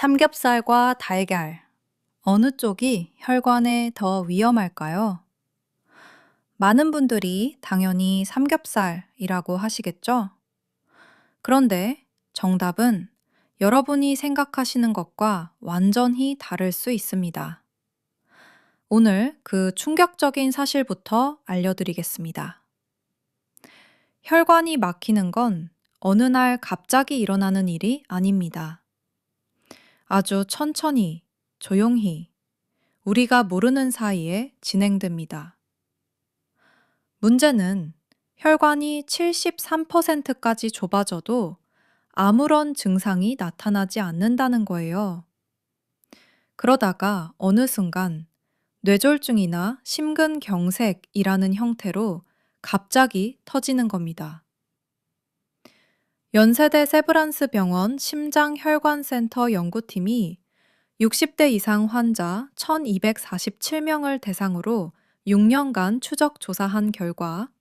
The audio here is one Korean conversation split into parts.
삼겹살과 달걀, 어느 쪽이 혈관에 더 위험할까요? 많은 분들이 당연히 삼겹살이라고 하시겠죠? 그런데 정답은 여러분이 생각하시는 것과 완전히 다를 수 있습니다. 오늘 그 충격적인 사실부터 알려드리겠습니다. 혈관이 막히는 건 어느 날 갑자기 일어나는 일이 아닙니다. 아주 천천히, 조용히, 우리가 모르는 사이에 진행됩니다. 문제는 혈관이 73%까지 좁아져도 아무런 증상이 나타나지 않는다는 거예요. 그러다가 어느 순간 뇌졸중이나 심근경색이라는 형태로 갑자기 터지는 겁니다. 연세대 세브란스 병원 심장혈관센터 연구팀이 60대 이상 환자 1247명을 대상으로 6년간 추적 조사한 결과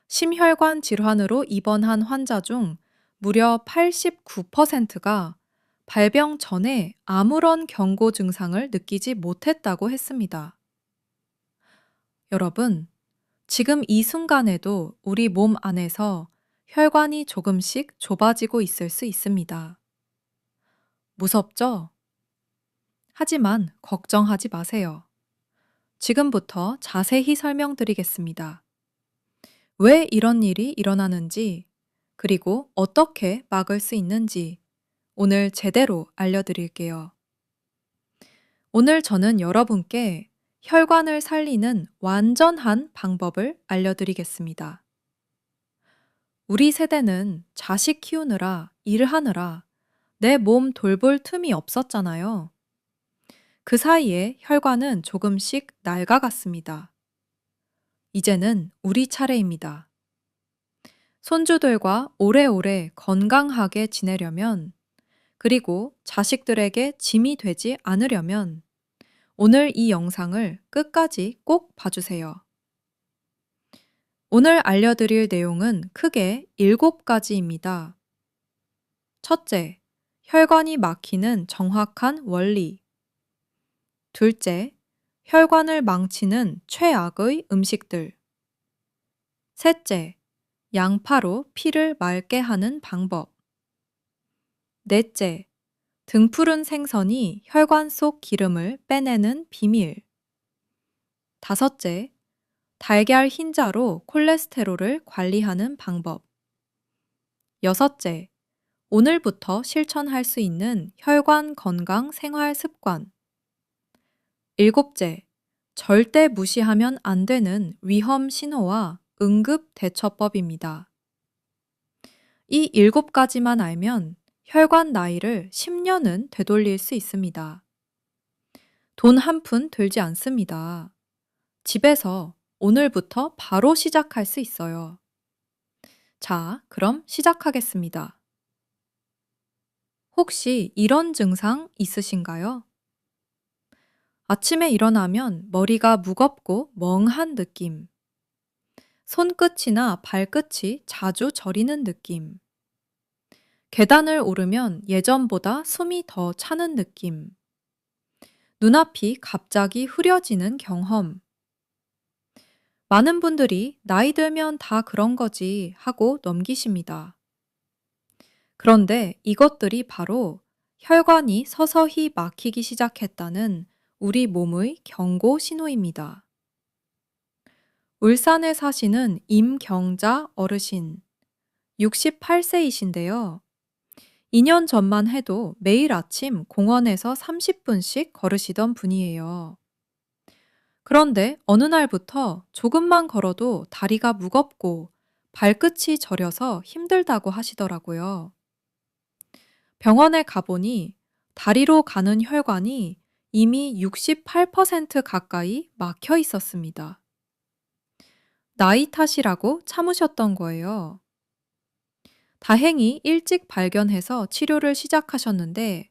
심혈관 질환으로 입원한 환자 중 무려 89%가 발병 전에 아무런 경고 증상을 느끼지 못했다고 했습니다. 여러분, 지금 이 순간에도 우리 몸 안에서 혈관이 조금씩 좁아지고 있을 수 있습니다. 무섭죠? 하지만 걱정하지 마세요. 지금부터 자세히 설명드리겠습니다. 왜 이런 일이 일어나는지, 그리고 어떻게 막을 수 있는지 오늘 제대로 알려드릴게요. 오늘 저는 여러분께 혈관을 살리는 완전한 방법을 알려드리겠습니다. 우리 세대는 자식 키우느라, 일하느라 내 몸 돌볼 틈이 없었잖아요. 그 사이에 혈관은 조금씩 낡아갔습니다. 이제는 우리 차례입니다. 손주들과 오래오래 건강하게 지내려면, 그리고 자식들에게 짐이 되지 않으려면 오늘 이 영상을 끝까지 꼭 봐주세요. 오늘 알려드릴 내용은 크게 7가지입니다. 첫째, 혈관이 막히는 정확한 원리. 둘째, 혈관을 망치는 최악의 음식들. 셋째, 양파로 피를 맑게 하는 방법. 넷째, 등푸른 생선이 혈관 속 기름을 빼내는 비밀. 다섯째, 달걀 흰자로 콜레스테롤을 관리하는 방법. 여섯째, 오늘부터 실천할 수 있는 혈관 건강 생활 습관. 일곱째, 절대 무시하면 안 되는 위험 신호와 응급 대처법입니다. 이 7가지만 알면 혈관 나이를 10년은 되돌릴 수 있습니다. 돈 한 푼 들지 않습니다. 집에서 오늘부터 바로 시작할 수 있어요. 자, 그럼 시작하겠습니다. 혹시 이런 증상 있으신가요? 아침에 일어나면 머리가 무겁고 멍한 느낌. 손끝이나 발끝이 자주 저리는 느낌. 계단을 오르면 예전보다 숨이 더 차는 느낌. 눈앞이 갑자기 흐려지는 경험. 많은 분들이 나이 들면 다 그런 거지 하고 넘기십니다. 그런데 이것들이 바로 혈관이 서서히 막히기 시작했다는 우리 몸의 경고 신호입니다. 울산에 사시는 임경자 어르신, 68세이신데요. 2년 전만 해도 매일 아침 공원에서 30분씩 걸으시던 분이에요. 그런데 어느 날부터 조금만 걸어도 다리가 무겁고 발끝이 저려서 힘들다고 하시더라고요. 병원에 가보니 다리로 가는 혈관이 이미 68% 가까이 막혀 있었습니다. 나이 탓이라고 참으셨던 거예요. 다행히 일찍 발견해서 치료를 시작하셨는데,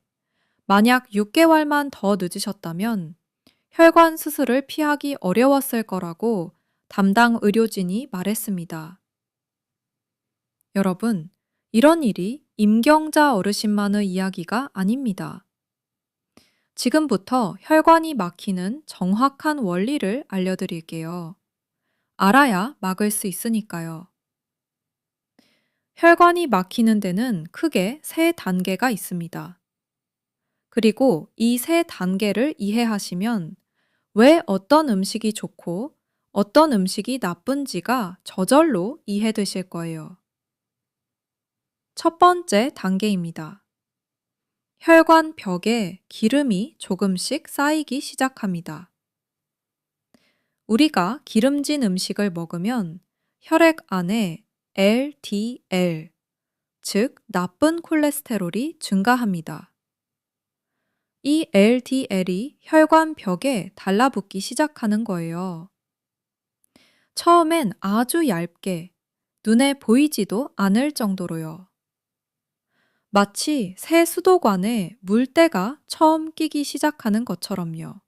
만약 6개월만 더 늦으셨다면 혈관 수술을 피하기 어려웠을 거라고 담당 의료진이 말했습니다. 여러분, 이런 일이 임경자 어르신만의 이야기가 아닙니다. 지금부터 혈관이 막히는 정확한 원리를 알려드릴게요. 알아야 막을 수 있으니까요. 혈관이 막히는 데는 크게 세 단계가 있습니다. 그리고 이 세 단계를 이해하시면 왜 어떤 음식이 좋고 어떤 음식이 나쁜지가 저절로 이해되실 거예요. 첫 번째 단계입니다. 혈관 벽에 기름이 조금씩 쌓이기 시작합니다. 우리가 기름진 음식을 먹으면 혈액 안에 LDL, 즉 나쁜 콜레스테롤이 증가합니다. 이 LDL이 혈관 벽에 달라붙기 시작하는 거예요. 처음엔 아주 얇게, 눈에 보이지도 않을 정도로요. 마치 새 수도관에 물때가 처음 끼기 시작하는 것처럼요.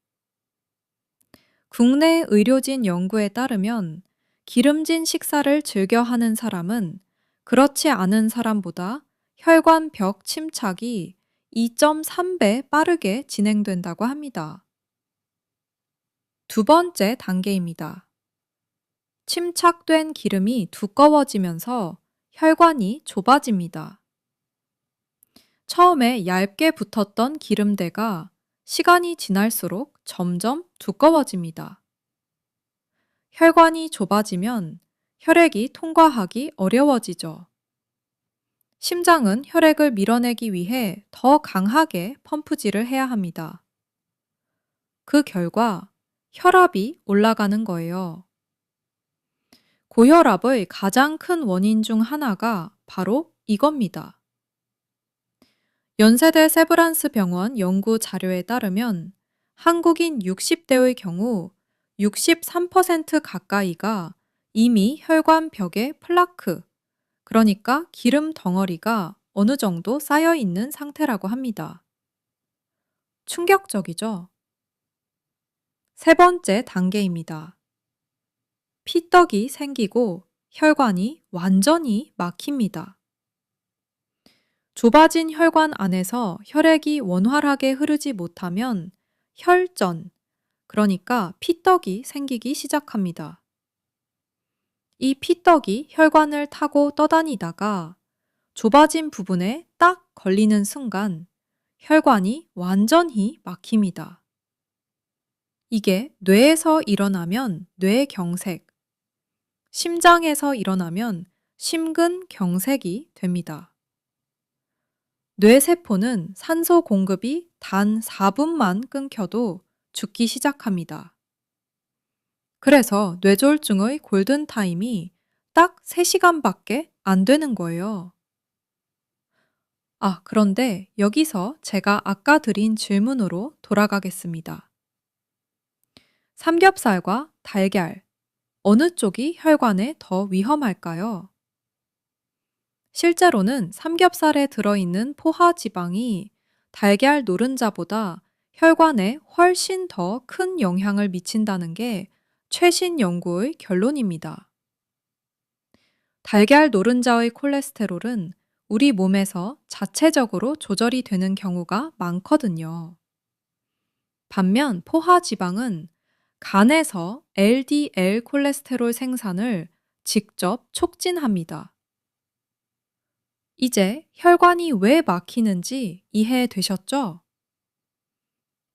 국내 의료진 연구에 따르면 기름진 식사를 즐겨 하는 사람은 그렇지 않은 사람보다 혈관 벽 침착이 2.3배 빠르게 진행된다고 합니다. 두 번째 단계입니다. 침착된 기름이 두꺼워지면서 혈관이 좁아집니다. 처음에 얇게 붙었던 기름대가 시간이 지날수록 점점 두꺼워집니다. 혈관이 좁아지면 혈액이 통과하기 어려워지죠. 심장은 혈액을 밀어내기 위해 더 강하게 펌프질을 해야 합니다. 그 결과 혈압이 올라가는 거예요. 고혈압의 가장 큰 원인 중 하나가 바로 이겁니다. 연세대 세브란스 병원 연구 자료에 따르면 한국인 60대의 경우 63% 가까이가 이미 혈관 벽에 플라크, 그러니까 기름 덩어리가 어느 정도 쌓여 있는 상태라고 합니다. 충격적이죠? 세 번째 단계입니다. 피떡이 생기고 혈관이 완전히 막힙니다. 좁아진 혈관 안에서 혈액이 원활하게 흐르지 못하면 혈전, 그러니까 피떡이 생기기 시작합니다. 이 피떡이 혈관을 타고 떠다니다가 좁아진 부분에 딱 걸리는 순간 혈관이 완전히 막힙니다. 이게 뇌에서 일어나면 뇌경색, 심장에서 일어나면 심근경색이 됩니다. 뇌세포는 산소 공급이 단 4분만 끊겨도 죽기 시작합니다. 그래서 뇌졸중의 골든타임이 딱 3시간밖에 안 되는 거예요. 그런데 여기서 제가 아까 드린 질문으로 돌아가겠습니다. 삼겹살과 달걀, 어느 쪽이 혈관에 더 위험할까요? 실제로는 삼겹살에 들어있는 포화 지방이 달걀 노른자보다 혈관에 훨씬 더 큰 영향을 미친다는 게 최신 연구의 결론입니다. 달걀 노른자의 콜레스테롤은 우리 몸에서 자체적으로 조절이 되는 경우가 많거든요. 반면 포화 지방은 간에서 LDL 콜레스테롤 생산을 직접 촉진합니다. 이제 혈관이 왜 막히는지 이해되셨죠?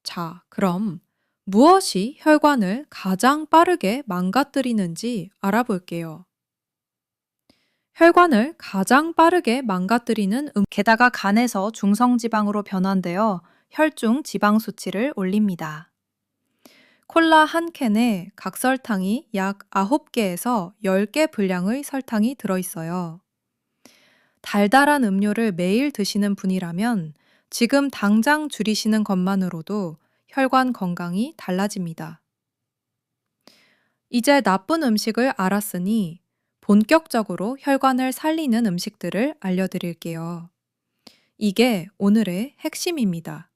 자, 그럼 무엇이 혈관을 가장 빠르게 망가뜨리는지 알아볼게요. 혈관을 가장 빠르게 망가뜨리는 게다가 간에서 중성지방으로 변환되어 혈중 지방 수치를 올립니다. 콜라 한 캔에 각설탕이 약 9개에서 10개 분량의 설탕이 들어있어요. 달달한 음료를 매일 드시는 분이라면 지금 당장 줄이시는 것만으로도 혈관 건강이 달라집니다. 이제 나쁜 음식을 알았으니 본격적으로 혈관을 살리는 음식들을 알려드릴게요. 이게 오늘의 핵심입니다.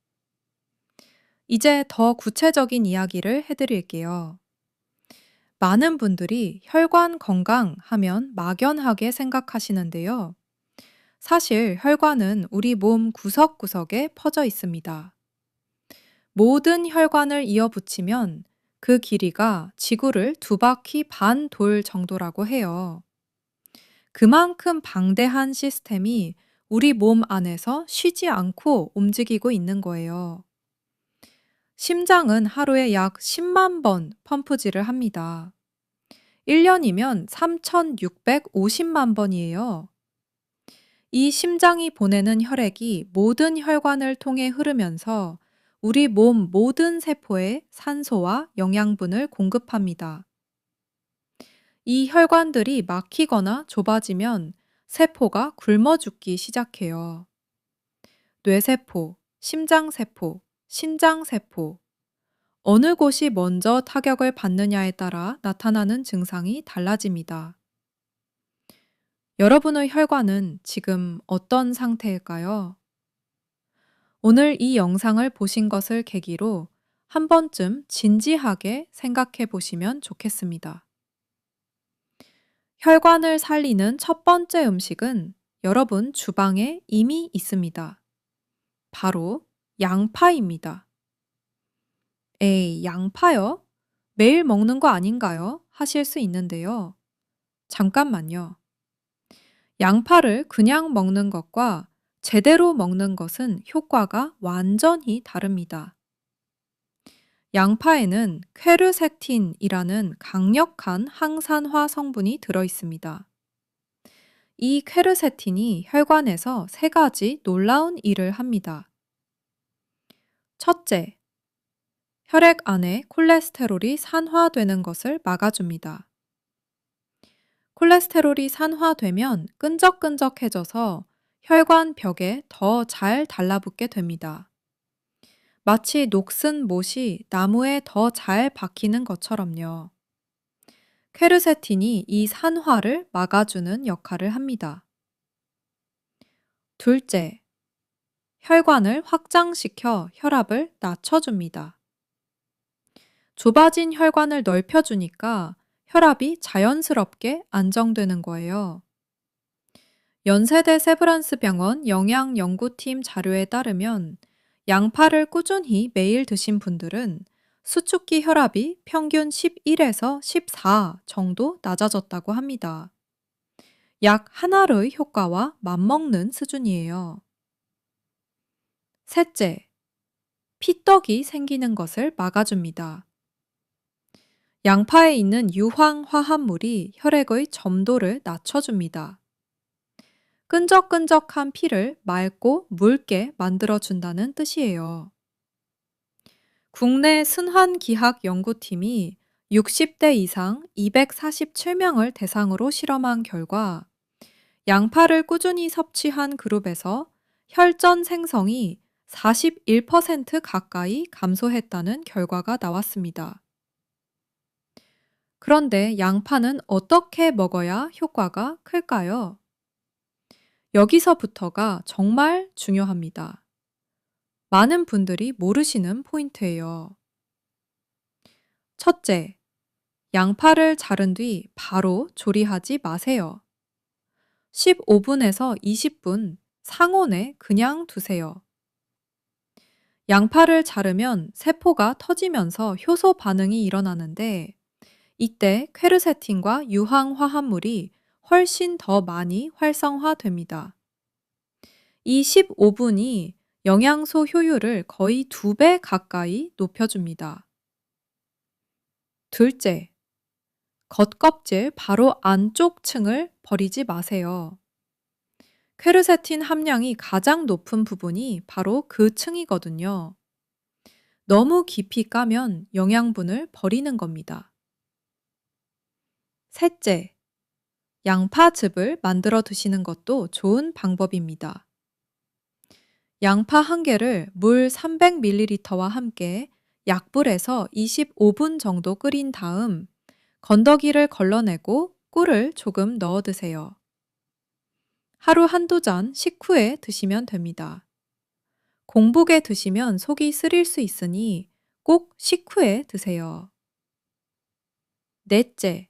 이제 더 구체적인 이야기를 해드릴게요. 많은 분들이 혈관 건강 하면 막연하게 생각하시는데요. 사실 혈관은 우리 몸 구석구석에 퍼져 있습니다. 모든 혈관을 이어붙이면 그 길이가 지구를 2바퀴 반 돌 정도라고 해요. 그만큼 방대한 시스템이 우리 몸 안에서 쉬지 않고 움직이고 있는 거예요. 심장은 하루에 약 10만 번 펌프질을 합니다. 1년이면 3,650만 번이에요. 이 심장이 보내는 혈액이 모든 혈관을 통해 흐르면서 우리 몸 모든 세포에 산소와 영양분을 공급합니다. 이 혈관들이 막히거나 좁아지면 세포가 굶어 죽기 시작해요. 뇌세포, 심장세포, 신장세포. 어느 곳이 먼저 타격을 받느냐에 따라 나타나는 증상이 달라집니다. 여러분의 혈관은 지금 어떤 상태일까요? 오늘 이 영상을 보신 것을 계기로 한 번쯤 진지하게 생각해 보시면 좋겠습니다. 혈관을 살리는 첫 번째 음식은 여러분 주방에 이미 있습니다. 바로 양파입니다. 에이, 양파요? 매일 먹는 거 아닌가요? 하실 수 있는데요. 잠깐만요. 양파를 그냥 먹는 것과 제대로 먹는 것은 효과가 완전히 다릅니다. 양파에는 퀘르세틴이라는 강력한 항산화 성분이 들어 있습니다. 이 퀘르세틴이 혈관에서 3가지 놀라운 일을 합니다. 첫째, 혈액 안에 콜레스테롤이 산화되는 것을 막아줍니다. 콜레스테롤이 산화되면 끈적끈적해져서 혈관 벽에 더 잘 달라붙게 됩니다. 마치 녹슨 못이 나무에 더 잘 박히는 것처럼요. 퀘르세틴이 이 산화를 막아주는 역할을 합니다. 둘째, 혈관을 확장시켜 혈압을 낮춰줍니다. 좁아진 혈관을 넓혀주니까 혈압이 자연스럽게 안정되는 거예요. 연세대 세브란스 병원 영양연구팀 자료에 따르면 양파를 꾸준히 매일 드신 분들은 수축기 혈압이 평균 11에서 14 정도 낮아졌다고 합니다. 약 한 알의 효과와 맞먹는 수준이에요. 셋째, 피떡이 생기는 것을 막아줍니다. 양파에 있는 유황 화합물이 혈액의 점도를 낮춰줍니다. 끈적끈적한 피를 맑고 묽게 만들어준다는 뜻이에요. 국내 순환기학 연구팀이 60대 이상 247명을 대상으로 실험한 결과 양파를 꾸준히 섭취한 그룹에서 혈전 생성이 41% 가까이 감소했다는 결과가 나왔습니다. 그런데 양파는 어떻게 먹어야 효과가 클까요? 여기서부터가 정말 중요합니다. 많은 분들이 모르시는 포인트예요. 첫째, 양파를 자른 뒤 바로 조리하지 마세요. 15분에서 20분 상온에 그냥 두세요. 양파를 자르면 세포가 터지면서 효소 반응이 일어나는데 이때 퀘르세틴과 유황 화합물이 훨씬 더 많이 활성화됩니다. 이 15분이 영양소 효율을 거의 2배 가까이 높여줍니다. 둘째, 겉껍질 바로 안쪽 층을 버리지 마세요. 퀘르세틴 함량이 가장 높은 부분이 바로 그 층이거든요. 너무 깊이 까면 영양분을 버리는 겁니다. 셋째, 양파즙을 만들어 드시는 것도 좋은 방법입니다. 양파 한 개를 물 300ml와 함께 약불에서 25분 정도 끓인 다음 건더기를 걸러내고 꿀을 조금 넣어 드세요. 하루 한두 잔 식후에 드시면 됩니다. 공복에 드시면 속이 쓰릴 수 있으니 꼭 식후에 드세요. 넷째,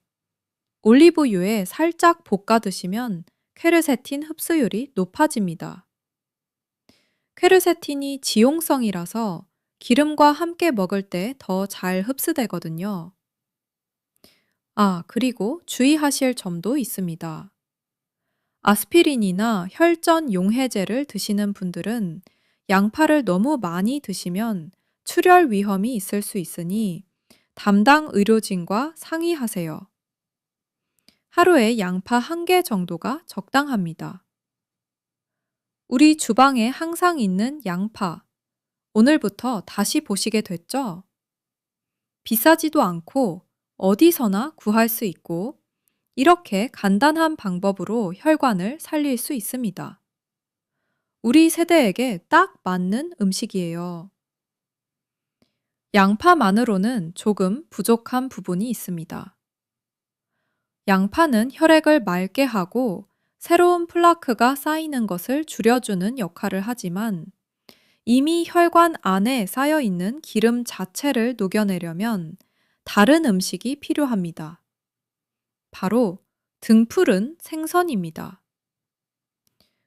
올리브유에 살짝 볶아 드시면 퀘르세틴 흡수율이 높아집니다. 퀘르세틴이 지용성이라서 기름과 함께 먹을 때 더 잘 흡수되거든요. 그리고 주의하실 점도 있습니다. 아스피린이나 혈전 용해제를 드시는 분들은 양파를 너무 많이 드시면 출혈 위험이 있을 수 있으니 담당 의료진과 상의하세요. 하루에 양파 1개 정도가 적당합니다. 우리 주방에 항상 있는 양파. 오늘부터 다시 보시게 됐죠? 비싸지도 않고 어디서나 구할 수 있고 이렇게 간단한 방법으로 혈관을 살릴 수 있습니다. 우리 세대에게 딱 맞는 음식이에요. 양파만으로는 조금 부족한 부분이 있습니다. 양파는 혈액을 맑게 하고 새로운 플라크가 쌓이는 것을 줄여주는 역할을 하지만 이미 혈관 안에 쌓여 있는 기름 자체를 녹여내려면 다른 음식이 필요합니다. 바로 등푸른 생선입니다.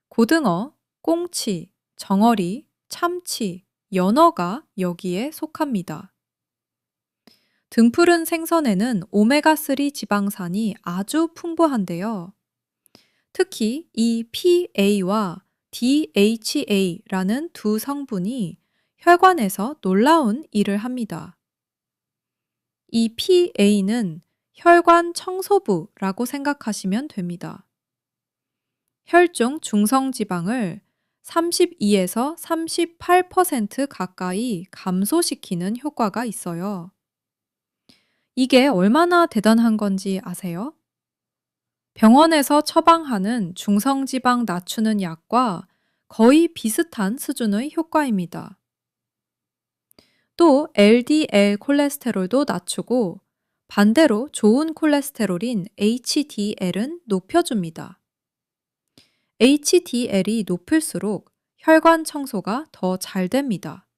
고등어, 꽁치, 정어리, 참치, 연어가 여기에 속합니다. 등푸른 생선에는 오메가3 지방산이 아주 풍부한데요. 특히 이 PA와 DHA라는 두 성분이 혈관에서 놀라운 일을 합니다. 이 PA는 혈관 청소부라고 생각하시면 됩니다. 혈중 중성지방을 32에서 38% 가까이 감소시키는 효과가 있어요. 이게 얼마나 대단한 건지 아세요? 병원에서 처방하는 중성지방 낮추는 약과 거의 비슷한 수준의 효과입니다. 또 LDL 콜레스테롤도 낮추고 반대로 좋은 콜레스테롤인 HDL은 높여줍니다. HDL이 높을수록 혈관 청소가 더 잘 됩니다.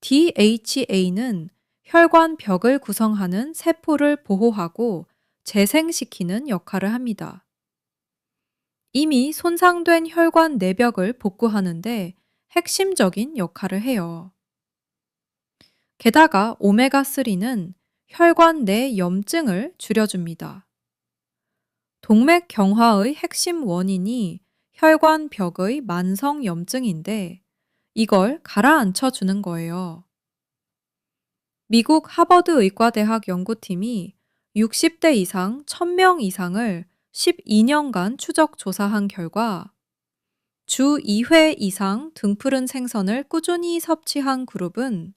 DHA는 혈관 벽을 구성하는 세포를 보호하고 재생시키는 역할을 합니다. 이미 손상된 혈관 내벽을 복구하는데 핵심적인 역할을 해요. 게다가 오메가3는 혈관 내 염증을 줄여줍니다. 동맥 경화의 핵심 원인이 혈관 벽의 만성 염증인데 이걸 가라앉혀 주는 거예요. 미국 하버드 의과대학 연구팀이 60대 이상 1000명 이상을 12년간 추적 조사한 결과 주 2회 이상 등푸른 생선을 꾸준히 섭취한 그룹은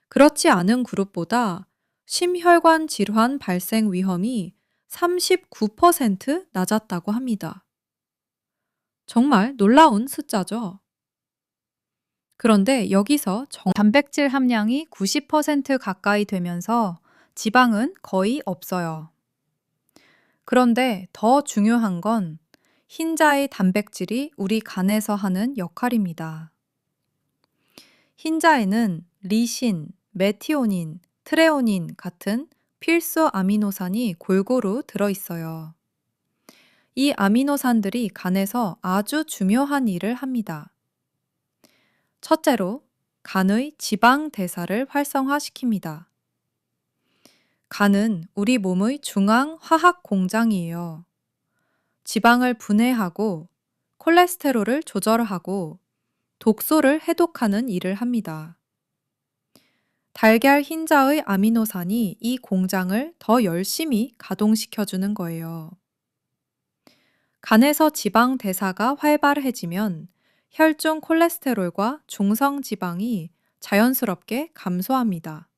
그렇지 않은 그룹보다 심혈관 질환 발생 위험이 39% 낮았다고 합니다. 정말 놀라운 숫자죠. 그런데 여기서 단백질 함량이 90% 가까이 되면서 지방은 거의 없어요. 그런데 더 중요한 건 흰자의 단백질이 우리 간에서 하는 역할입니다. 흰자에는 리신, 메티오닌, 트레오닌 같은 필수 아미노산이 골고루 들어있어요. 이 아미노산들이 간에서 아주 중요한 일을 합니다. 첫째로, 간의 지방 대사를 활성화시킵니다. 간은 우리 몸의 중앙 화학 공장이에요. 지방을 분해하고 콜레스테롤을 조절하고 독소를 해독하는 일을 합니다. 달걀 흰자의 아미노산이 이 공장을 더 열심히 가동시켜주는 거예요. 간에서 지방 대사가 활발해지면 혈중 콜레스테롤과 중성 지방이 자연스럽게 감소합니다.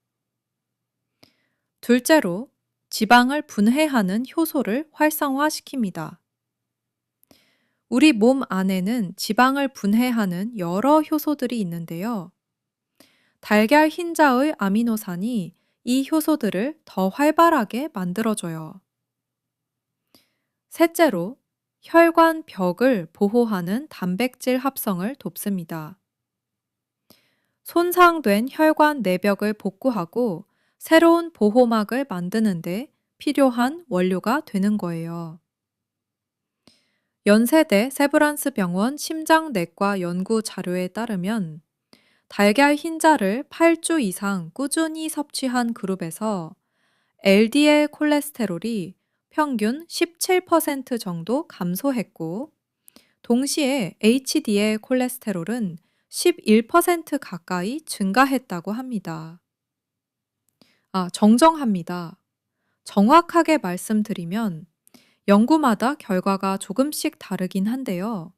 둘째로, 지방을 분해하는 효소를 활성화시킵니다. 우리 몸 안에는 지방을 분해하는 여러 효소들이 있는데요. 달걀 흰자의 아미노산이 이 효소들을 더 활발하게 만들어줘요. 셋째로, 혈관 벽을 보호하는 단백질 합성을 돕습니다. 손상된 혈관 내벽을 복구하고 새로운 보호막을 만드는데 필요한 원료가 되는 거예요. 연세대 세브란스 병원 심장내과 연구 자료에 따르면 달걀 흰자를 8주 이상 꾸준히 섭취한 그룹에서 LDL 콜레스테롤이 평균 17% 정도 감소했고, 동시에 HDL 콜레스테롤은 11% 가까이 증가했다고 합니다. 정정합니다. 정확하게 말씀드리면 연구마다 결과가 조금씩 다르긴 한데요.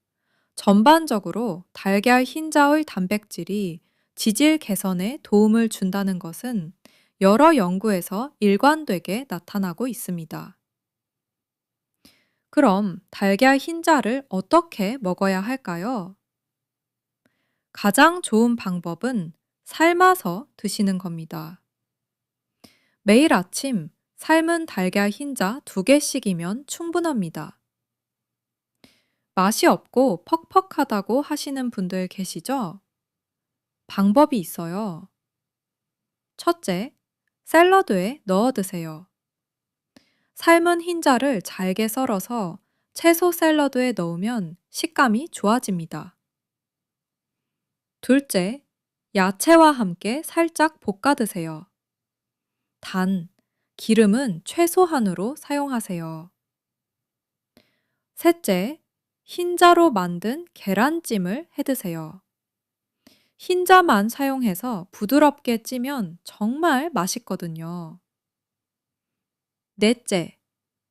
전반적으로 달걀 흰자의 단백질이 지질 개선에 도움을 준다는 것은 여러 연구에서 일관되게 나타나고 있습니다. 그럼 달걀 흰자를 어떻게 먹어야 할까요? 가장 좋은 방법은 삶아서 드시는 겁니다. 매일 아침 삶은 달걀 흰자 2개씩이면 충분합니다. 맛이 없고 퍽퍽하다고 하시는 분들 계시죠? 방법이 있어요. 첫째, 샐러드에 넣어 드세요. 삶은 흰자를 잘게 썰어서 채소 샐러드에 넣으면 식감이 좋아집니다. 둘째, 야채와 함께 살짝 볶아 드세요. 단, 기름은 최소한으로 사용하세요. 셋째, 흰자로 만든 계란찜을 해 드세요. 흰자만 사용해서 부드럽게 찌면 정말 맛있거든요. 넷째,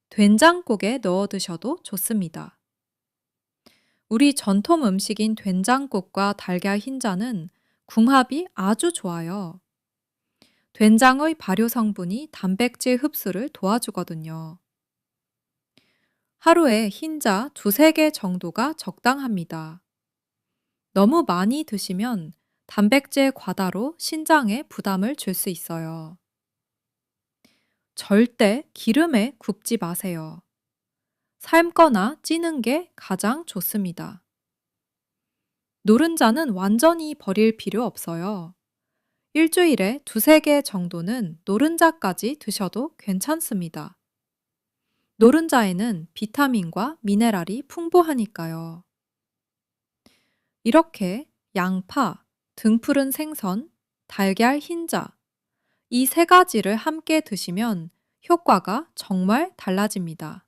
된장국에 넣어 드셔도 좋습니다. 우리 전통 음식인 된장국과 달걀 흰자는 궁합이 아주 좋아요. 된장의 발효 성분이 단백질 흡수를 도와주거든요. 하루에 흰자 2~3개 정도가 적당합니다. 너무 많이 드시면 단백질 과다로 신장에 부담을 줄 수 있어요. 절대 기름에 굽지 마세요. 삶거나 찌는 게 가장 좋습니다. 노른자는 완전히 버릴 필요 없어요. 일주일에 2~3개 정도는 노른자까지 드셔도 괜찮습니다. 노른자에는 비타민과 미네랄이 풍부하니까요. 이렇게 양파, 등푸른 생선, 달걀 흰자, 이 3가지를 함께 드시면 효과가 정말 달라집니다.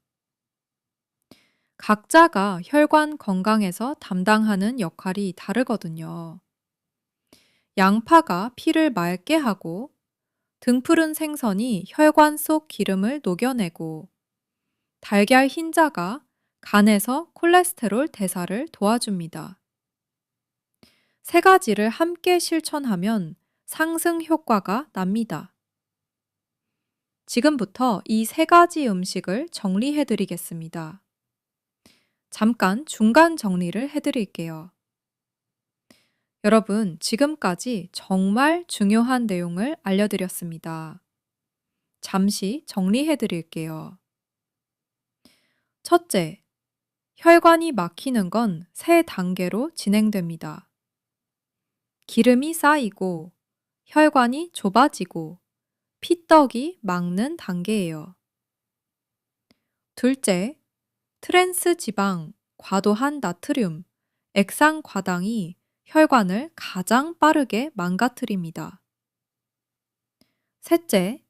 각자가 혈관 건강에서 담당하는 역할이 다르거든요. 양파가 피를 맑게 하고, 등푸른 생선이 혈관 속 기름을 녹여내고, 달걀 흰자가 간에서 콜레스테롤 대사를 도와줍니다. 3가지를 함께 실천하면 상승 효과가 납니다. 지금부터 이 3가지 음식을 정리해 드리겠습니다. 잠깐 중간 정리를 해 드릴게요. 여러분, 지금까지 정말 중요한 내용을 알려드렸습니다. 잠시 정리해 드릴게요. 첫째, 혈관이 막히는 건 3단계로 진행됩니다. 기름이 쌓이고, 혈관이 좁아지고, 피떡이 막는 단계예요. 둘째, 트랜스 지방, 과도한 나트륨, 액상 과당이 혈관을 가장 빠르게 망가뜨립니다. 셋째,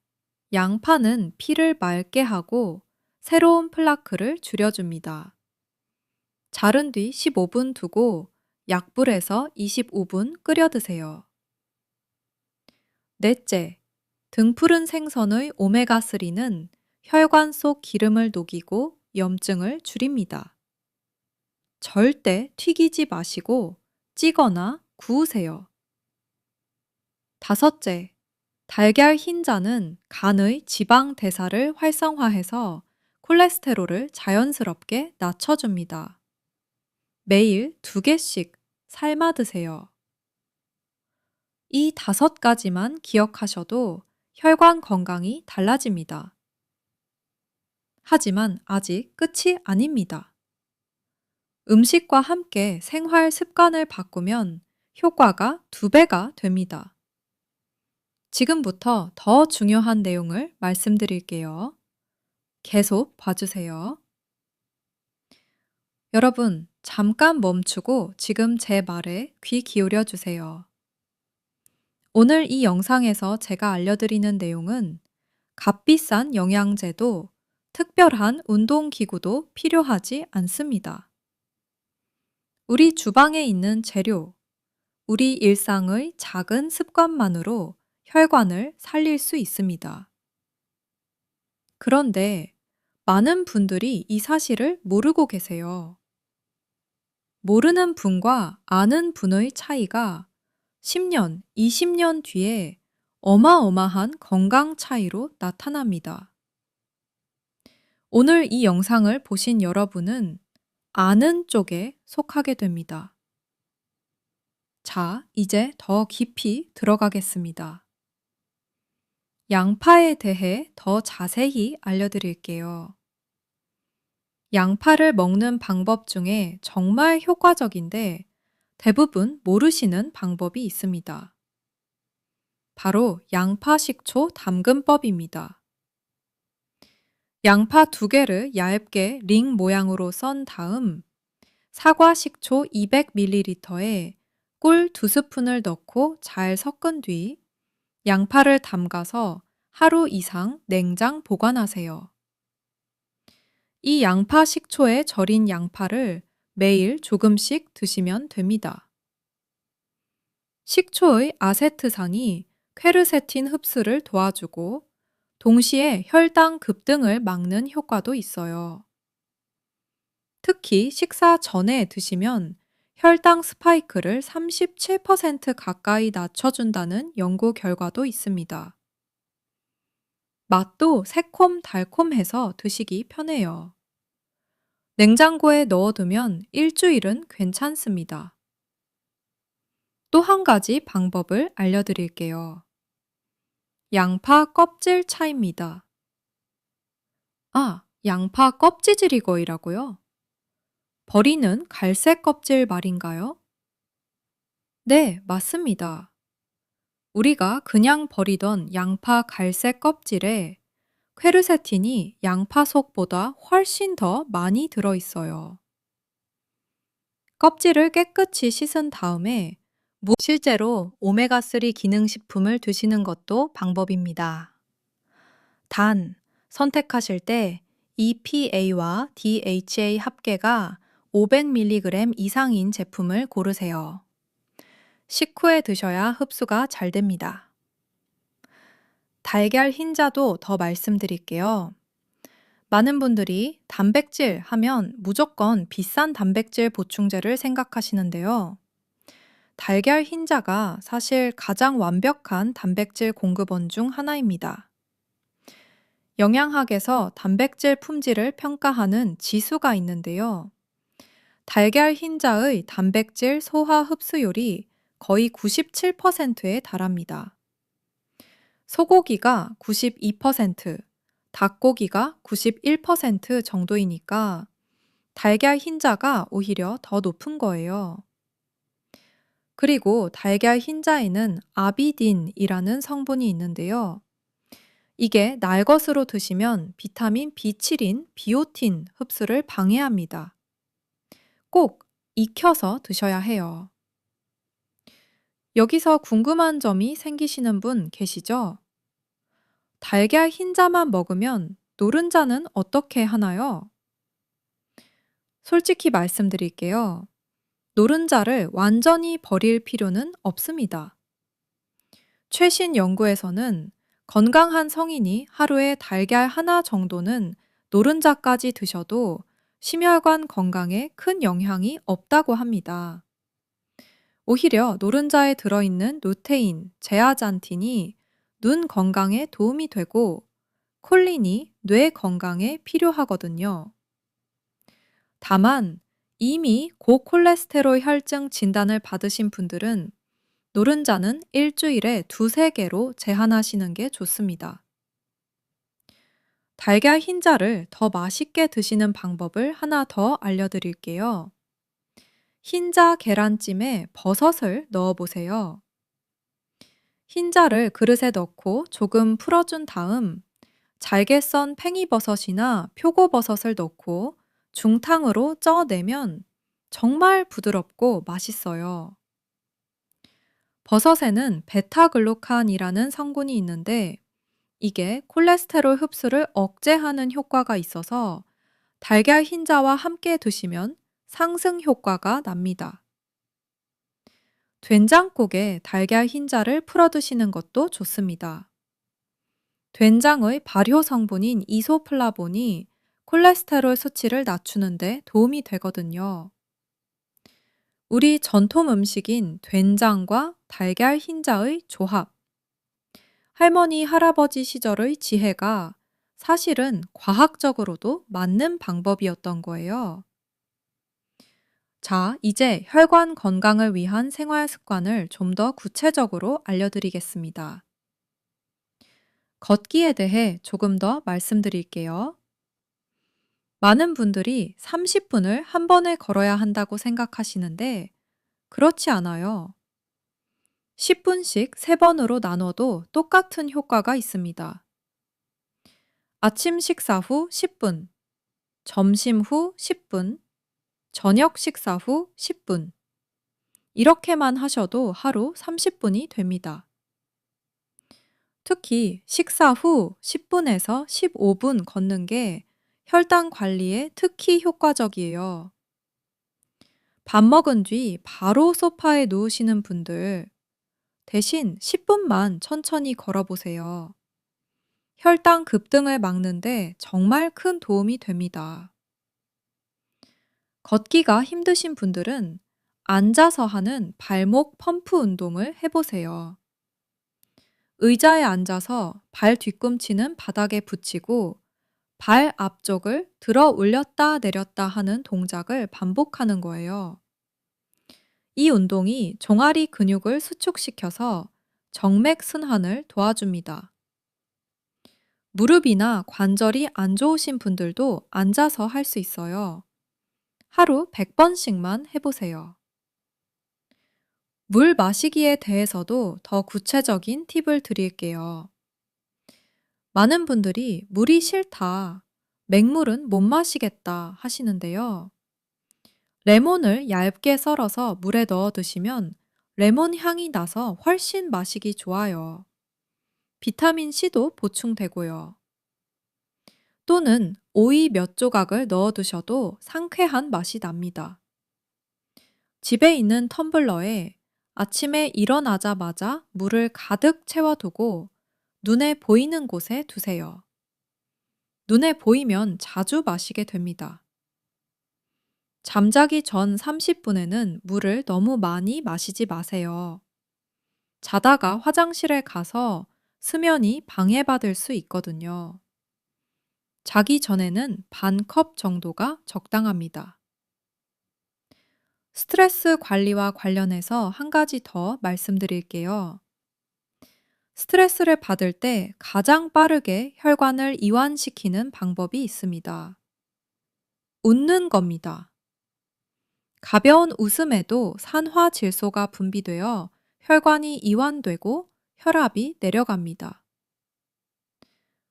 양파는 피를 맑게 하고 새로운 플라크를 줄여줍니다. 자른 뒤 15분 두고 약불에서 25분 끓여 드세요. 넷째, 등푸른 생선의 오메가3는 혈관 속 기름을 녹이고 염증을 줄입니다. 절대 튀기지 마시고 찌거나 구우세요. 다섯째, 달걀 흰자는 간의 지방 대사를 활성화해서 콜레스테롤을 자연스럽게 낮춰줍니다. 매일 2개씩 삶아 드세요. 이 5가지만 기억하셔도 혈관 건강이 달라집니다. 하지만 아직 끝이 아닙니다. 음식과 함께 생활 습관을 바꾸면 효과가 2배가 됩니다. 지금부터 더 중요한 내용을 말씀드릴게요. 계속 봐주세요. 여러분, 잠깐 멈추고 지금 제 말에 귀 기울여 주세요. 오늘 이 영상에서 제가 알려드리는 내용은 값비싼 영양제도 특별한 운동기구도 필요하지 않습니다. 우리 주방에 있는 재료, 우리 일상의 작은 습관만으로 혈관을 살릴 수 있습니다. 그런데 많은 분들이 이 사실을 모르고 계세요. 모르는 분과 아는 분의 차이가 10년, 20년 뒤에 어마어마한 건강 차이로 나타납니다. 오늘 이 영상을 보신 여러분은 아는 쪽에 속하게 됩니다. 자, 이제 더 깊이 들어가겠습니다. 양파에 대해 더 자세히 알려드릴게요. 양파를 먹는 방법 중에 정말 효과적인데 대부분 모르시는 방법이 있습니다. 바로 양파 식초 담금법입니다. 양파 2개를 얇게 링 모양으로 썬 다음 사과 식초 200ml에 꿀 2스푼을 넣고 잘 섞은 뒤 양파를 담가서 하루 이상 냉장 보관하세요. 이 양파 식초에 절인 양파를 매일 조금씩 드시면 됩니다. 식초의 아세트산이 퀘르세틴 흡수를 도와주고 동시에 혈당 급등을 막는 효과도 있어요. 특히 식사 전에 드시면 혈당 스파이크를 37% 가까이 낮춰준다는 연구 결과도 있습니다. 맛도 새콤달콤해서 드시기 편해요. 냉장고에 넣어두면 일주일은 괜찮습니다. 또 한 가지 방법을 알려드릴게요. 양파 껍질 차입니다. 아, 양파 껍질을 이거이라고요? 버리는 갈색 껍질 말인가요? 네, 맞습니다. 우리가 그냥 버리던 양파 갈색 껍질에 퀘르세틴이 양파 속보다 훨씬 더 많이 들어있어요. 껍질을 깨끗이 씻은 다음에 실제로 오메가3 기능식품을 드시는 것도 방법입니다. 단, 선택하실 때 EPA와 DHA 합계가 500mg 이상인 제품을 고르세요. 식후에 드셔야 흡수가 잘 됩니다. 달걀 흰자도 더 말씀드릴게요. 많은 분들이 단백질 하면 무조건 비싼 단백질 보충제를 생각하시는데요. 달걀 흰자가 사실 가장 완벽한 단백질 공급원 중 하나입니다. 영양학에서 단백질 품질을 평가하는 지수가 있는데요. 달걀 흰자의 단백질 소화 흡수율이 거의 97%에 달합니다. 소고기가 92%, 닭고기가 91% 정도이니까 달걀 흰자가 오히려 더 높은 거예요. 그리고 달걀 흰자에는 아비딘이라는 성분이 있는데요. 이게 날것으로 드시면 비타민 B7인 비오틴 흡수를 방해합니다. 꼭 익혀서 드셔야 해요. 여기서 궁금한 점이 생기시는 분 계시죠? 달걀 흰자만 먹으면 노른자는 어떻게 하나요? 솔직히 말씀드릴게요. 노른자를 완전히 버릴 필요는 없습니다. 최신 연구에서는 건강한 성인이 하루에 달걀 하나 정도는 노른자까지 드셔도 심혈관 건강에 큰 영향이 없다고 합니다. 오히려 노른자에 들어있는 루테인, 제아잔틴이 눈 건강에 도움이 되고 콜린이 뇌 건강에 필요하거든요. 다만 이미 고콜레스테롤 혈증 진단을 받으신 분들은 노른자는 일주일에 2~3개로 제한하시는 게 좋습니다. 달걀 흰자를 더 맛있게 드시는 방법을 하나 더 알려드릴게요. 흰자 계란찜에 버섯을 넣어보세요. 흰자를 그릇에 넣고 조금 풀어준 다음 잘게 썬 팽이버섯이나 표고버섯을 넣고 중탕으로 쪄내면 정말 부드럽고 맛있어요. 버섯에는 베타글루칸이라는 성분이 있는데 이게 콜레스테롤 흡수를 억제하는 효과가 있어서 달걀 흰자와 함께 드시면 상승 효과가 납니다. 된장국에 달걀 흰자를 풀어 드시는 것도 좋습니다. 된장의 발효 성분인 이소플라본이 콜레스테롤 수치를 낮추는데 도움이 되거든요. 우리 전통 음식인 된장과 달걀 흰자의 조합. 할머니, 할아버지 시절의 지혜가 사실은 과학적으로도 맞는 방법이었던 거예요. 자, 이제 혈관 건강을 위한 생활 습관을 좀 더 구체적으로 알려드리겠습니다. 걷기에 대해 조금 더 말씀드릴게요. 많은 분들이 30분을 한 번에 걸어야 한다고 생각하시는데 그렇지 않아요. 10분씩 3번으로 나눠도 똑같은 효과가 있습니다. 아침 식사 후 10분, 점심 후 10분, 저녁 식사 후 10분. 이렇게만 하셔도 하루 30분이 됩니다. 특히 식사 후 10분에서 15분 걷는 게 혈당 관리에 특히 효과적이에요. 밥 먹은 뒤 바로 소파에 누우시는 분들, 대신 10분만 천천히 걸어보세요. 혈당 급등을 막는데 정말 큰 도움이 됩니다. 걷기가 힘드신 분들은 앉아서 하는 발목 펌프 운동을 해보세요. 의자에 앉아서 발 뒤꿈치는 바닥에 붙이고 발 앞쪽을 들어 올렸다 내렸다 하는 동작을 반복하는 거예요. 이 운동이 종아리 근육을 수축시켜서 정맥 순환을 도와줍니다. 무릎이나 관절이 안 좋으신 분들도 앉아서 할 수 있어요. 하루 100번씩만 해보세요. 물 마시기에 대해서도 더 구체적인 팁을 드릴게요. 많은 분들이 물이 싫다, 맹물은 못 마시겠다 하시는데요. 레몬을 얇게 썰어서 물에 넣어 드시면 레몬 향이 나서 훨씬 마시기 좋아요. 비타민 C도 보충되고요. 또는 오이 몇 조각을 넣어 두셔도 상쾌한 맛이 납니다. 집에 있는 텀블러에 아침에 일어나자마자 물을 가득 채워두고 눈에 보이는 곳에 두세요. 눈에 보이면 자주 마시게 됩니다. 잠자기 전 30분에는 물을 너무 많이 마시지 마세요. 자다가 화장실에 가서 수면이 방해받을 수 있거든요. 자기 전에는 반 컵 정도가 적당합니다. 스트레스 관리와 관련해서 한 가지 더 말씀드릴게요. 스트레스를 받을 때 가장 빠르게 혈관을 이완시키는 방법이 있습니다. 웃는 겁니다. 가벼운 웃음에도 산화질소가 분비되어 혈관이 이완되고 혈압이 내려갑니다.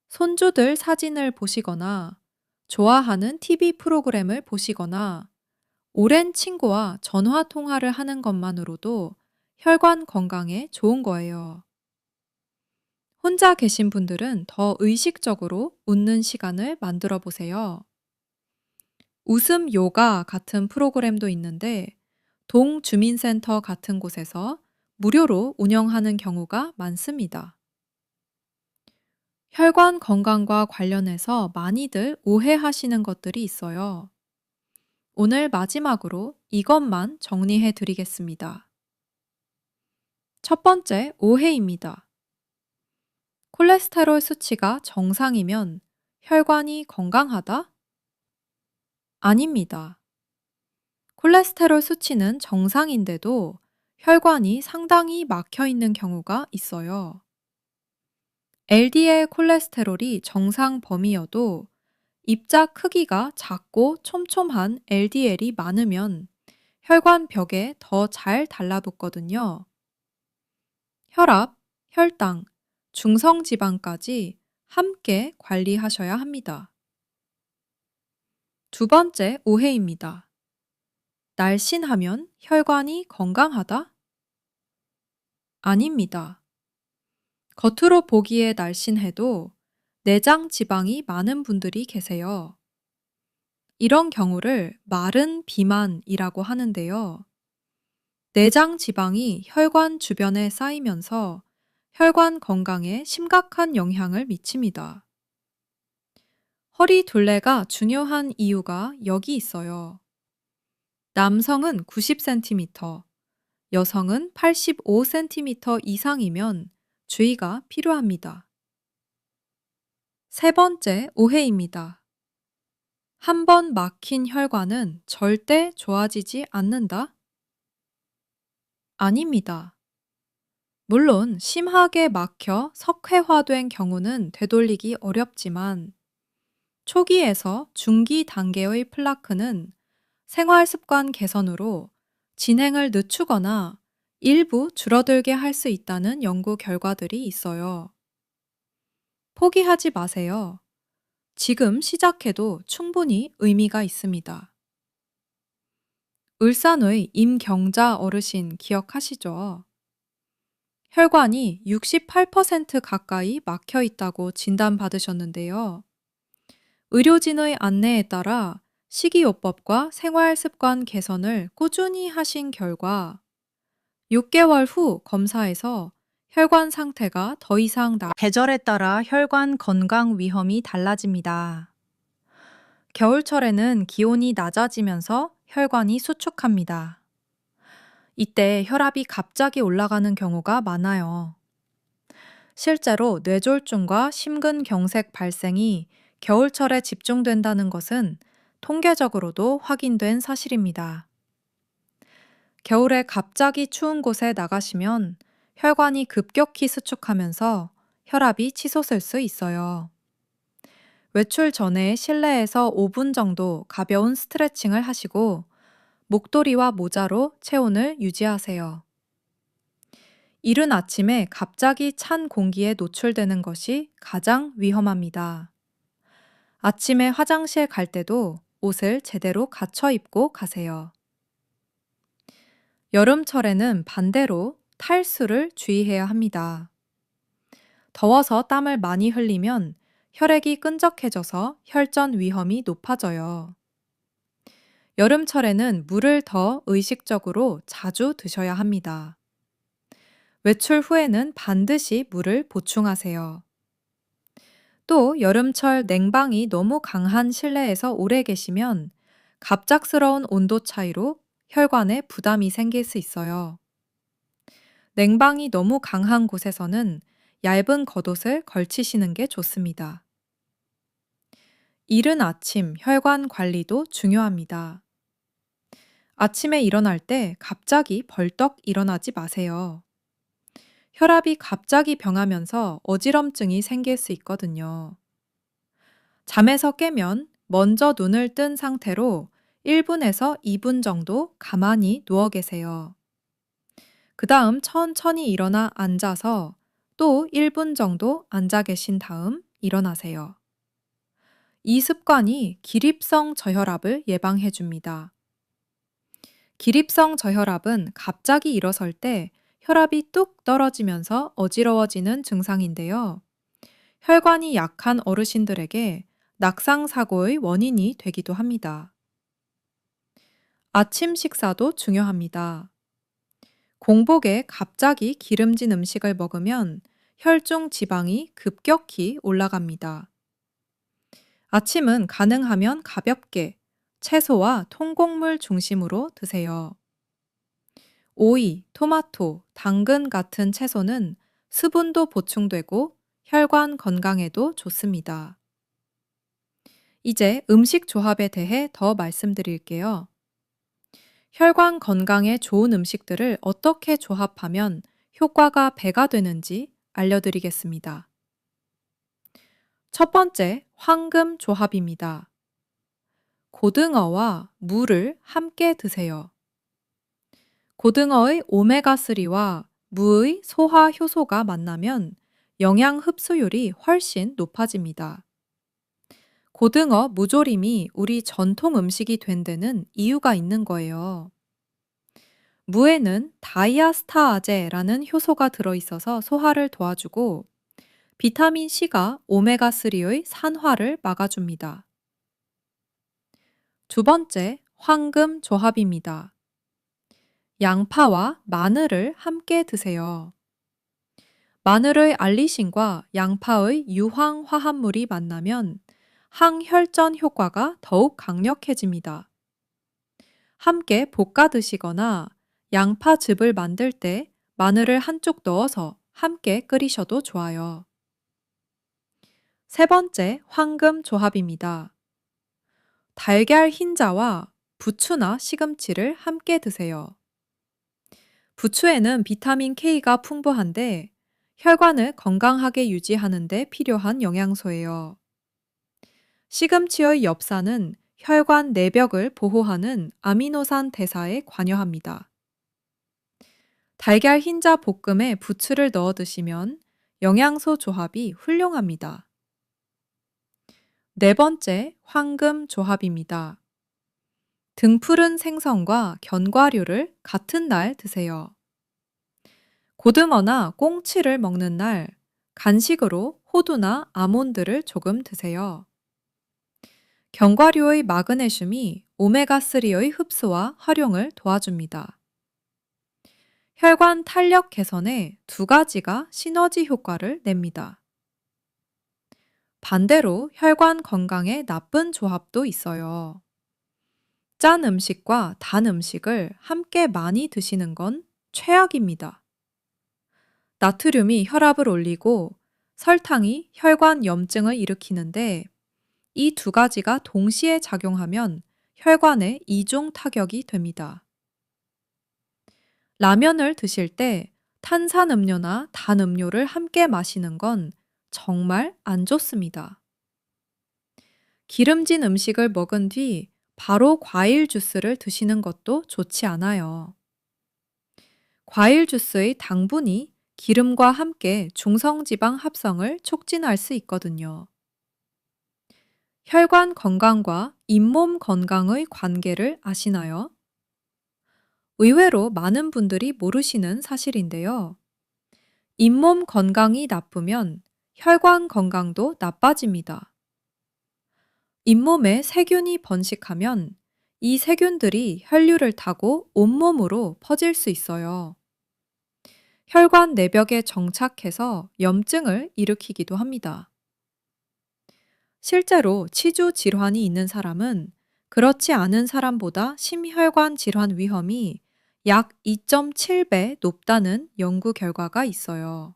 손주들 사진을 보시거나 좋아하는 TV 프로그램을 보시거나 오랜 친구와 전화 통화를 하는 것만으로도 혈관 건강에 좋은 거예요. 혼자 계신 분들은 더 의식적으로 웃는 시간을 만들어 보세요. 웃음 요가 같은 프로그램도 있는데 동주민센터 같은 곳에서 무료로 운영하는 경우가 많습니다. 혈관 건강과 관련해서 많이들 오해하시는 것들이 있어요. 오늘 마지막으로 이것만 정리해 드리겠습니다. 첫 번째 오해입니다. 콜레스테롤 수치가 정상이면 혈관이 건강하다? 아닙니다. 콜레스테롤 수치는 정상인데도 혈관이 상당히 막혀 있는 경우가 있어요. LDL 콜레스테롤이 정상 범위여도 입자 크기가 작고 촘촘한 LDL이 많으면 혈관 벽에 더 잘 달라붙거든요. 혈압, 혈당, 중성지방까지 함께 관리하셔야 합니다. 두 번째 오해입니다. 날씬하면 혈관이 건강하다? 아닙니다. 겉으로 보기에 날씬해도 내장 지방이 많은 분들이 계세요. 이런 경우를 마른 비만이라고 하는데요. 내장 지방이 혈관 주변에 쌓이면서 혈관 건강에 심각한 영향을 미칩니다. 허리 둘레가 중요한 이유가 여기 있어요. 남성은 90cm, 여성은 85cm 이상이면 주의가 필요합니다. 세 번째 오해입니다. 한 번 막힌 혈관은 절대 좋아지지 않는다? 아닙니다. 물론 심하게 막혀 석회화된 경우는 되돌리기 어렵지만 초기에서 중기 단계의 플라크는 생활 습관 개선으로 진행을 늦추거나 일부 줄어들게 할 수 있다는 연구 결과들이 있어요. 포기하지 마세요. 지금 시작해도 충분히 의미가 있습니다. 울산의 임경자 어르신 기억하시죠? 혈관이 68% 가까이 막혀 있다고 진단받으셨는데요. 의료진의 안내에 따라 식이요법과 생활 습관 개선을 꾸준히 하신 결과 6개월 후 검사에서 혈관 상태가 더 이상 계절에 따라 혈관 건강 위험이 달라집니다. 겨울철에는 기온이 낮아지면서 혈관이 수축합니다. 이때 혈압이 갑자기 올라가는 경우가 많아요. 실제로 뇌졸중과 심근경색 발생이 겨울철에 집중된다는 것은 통계적으로도 확인된 사실입니다. 겨울에 갑자기 추운 곳에 나가시면 혈관이 급격히 수축하면서 혈압이 치솟을 수 있어요. 외출 전에 실내에서 5분 정도 가벼운 스트레칭을 하시고 목도리와 모자로 체온을 유지하세요. 이른 아침에 갑자기 찬 공기에 노출되는 것이 가장 위험합니다. 아침에 화장실 갈 때도 옷을 제대로 갖춰 입고 가세요. 여름철에는 반대로 탈수를 주의해야 합니다. 더워서 땀을 많이 흘리면 혈액이 끈적해져서 혈전 위험이 높아져요. 여름철에는 물을 더 의식적으로 자주 드셔야 합니다. 외출 후에는 반드시 물을 보충하세요. 또 여름철 냉방이 너무 강한 실내에서 오래 계시면 갑작스러운 온도 차이로 혈관에 부담이 생길 수 있어요. 냉방이 너무 강한 곳에서는 얇은 겉옷을 걸치시는 게 좋습니다. 이른 아침 혈관 관리도 중요합니다. 아침에 일어날 때 갑자기 벌떡 일어나지 마세요. 혈압이 갑자기 병하면서 어지럼증이 생길 수 있거든요. 잠에서 깨면 먼저 눈을 뜬 상태로 1분에서 2분 정도 가만히 누워 계세요. 그 다음 천천히 일어나 앉아서 또 1분 정도 앉아 계신 다음 일어나세요. 이 습관이 기립성 저혈압을 예방해 줍니다. 기립성 저혈압은 갑자기 일어설 때 혈압이 뚝 떨어지면서 어지러워지는 증상인데요. 혈관이 약한 어르신들에게 낙상사고의 원인이 되기도 합니다. 아침 식사도 중요합니다. 공복에 갑자기 기름진 음식을 먹으면 혈중 지방이 급격히 올라갑니다. 아침은 가능하면 가볍게 채소와 통곡물 중심으로 드세요. 오이, 토마토, 당근 같은 채소는 수분도 보충되고 혈관 건강에도 좋습니다. 이제 음식 조합에 대해 더 말씀드릴게요. 혈관 건강에 좋은 음식들을 어떻게 조합하면 효과가 배가 되는지 알려드리겠습니다. 첫 번째, 황금 조합입니다. 고등어와 무를 함께 드세요. 고등어의 오메가3와 무의 소화 효소가 만나면 영양 흡수율이 훨씬 높아집니다. 고등어 무조림이 우리 전통 음식이 된 데는 이유가 있는 거예요. 무에는 다이아스타아제라는 효소가 들어있어서 소화를 도와주고 비타민 C가 오메가3의 산화를 막아줍니다. 두 번째, 황금 조합입니다. 양파와 마늘을 함께 드세요. 마늘의 알리신과 양파의 유황 화합물이 만나면 항혈전 효과가 더욱 강력해집니다. 함께 볶아 드시거나 양파즙을 만들 때 마늘을 한쪽 넣어서 함께 끓이셔도 좋아요. 세 번째, 황금 조합입니다. 달걀 흰자와 부추나 시금치를 함께 드세요. 부추에는 비타민 K가 풍부한데 혈관을 건강하게 유지하는 데 필요한 영양소예요. 시금치의 엽산은 혈관 내벽을 보호하는 아미노산 대사에 관여합니다. 달걀 흰자 볶음에 부추를 넣어 드시면 영양소 조합이 훌륭합니다. 네 번째, 황금 조합입니다. 등푸른 생선과 견과류를 같은 날 드세요. 고등어나 꽁치를 먹는 날, 간식으로 호두나 아몬드를 조금 드세요. 견과류의 마그네슘이 오메가3의 흡수와 활용을 도와줍니다. 혈관 탄력 개선에 두 가지가 시너지 효과를 냅니다. 반대로 혈관 건강에 나쁜 조합도 있어요. 짠 음식과 단 음식을 함께 많이 드시는 건 최악입니다. 나트륨이 혈압을 올리고 설탕이 혈관 염증을 일으키는데 이 두 가지가 동시에 작용하면 혈관에 이중 타격이 됩니다. 라면을 드실 때 탄산음료나 단 음료를 함께 마시는 건 정말 안 좋습니다. 기름진 음식을 먹은 뒤 바로 과일 주스를 드시는 것도 좋지 않아요. 과일 주스의 당분이 기름과 함께 중성지방 합성을 촉진할 수 있거든요. 혈관 건강과 잇몸 건강의 관계를 아시나요? 의외로 많은 분들이 모르시는 사실인데요. 잇몸 건강이 나쁘면 혈관 건강도 나빠집니다. 잇몸에 세균이 번식하면 이 세균들이 혈류를 타고 온몸으로 퍼질 수 있어요. 혈관 내벽에 정착해서 염증을 일으키기도 합니다. 실제로 치주 질환이 있는 사람은 그렇지 않은 사람보다 심혈관 질환 위험이 약 2.7배 높다는 연구 결과가 있어요.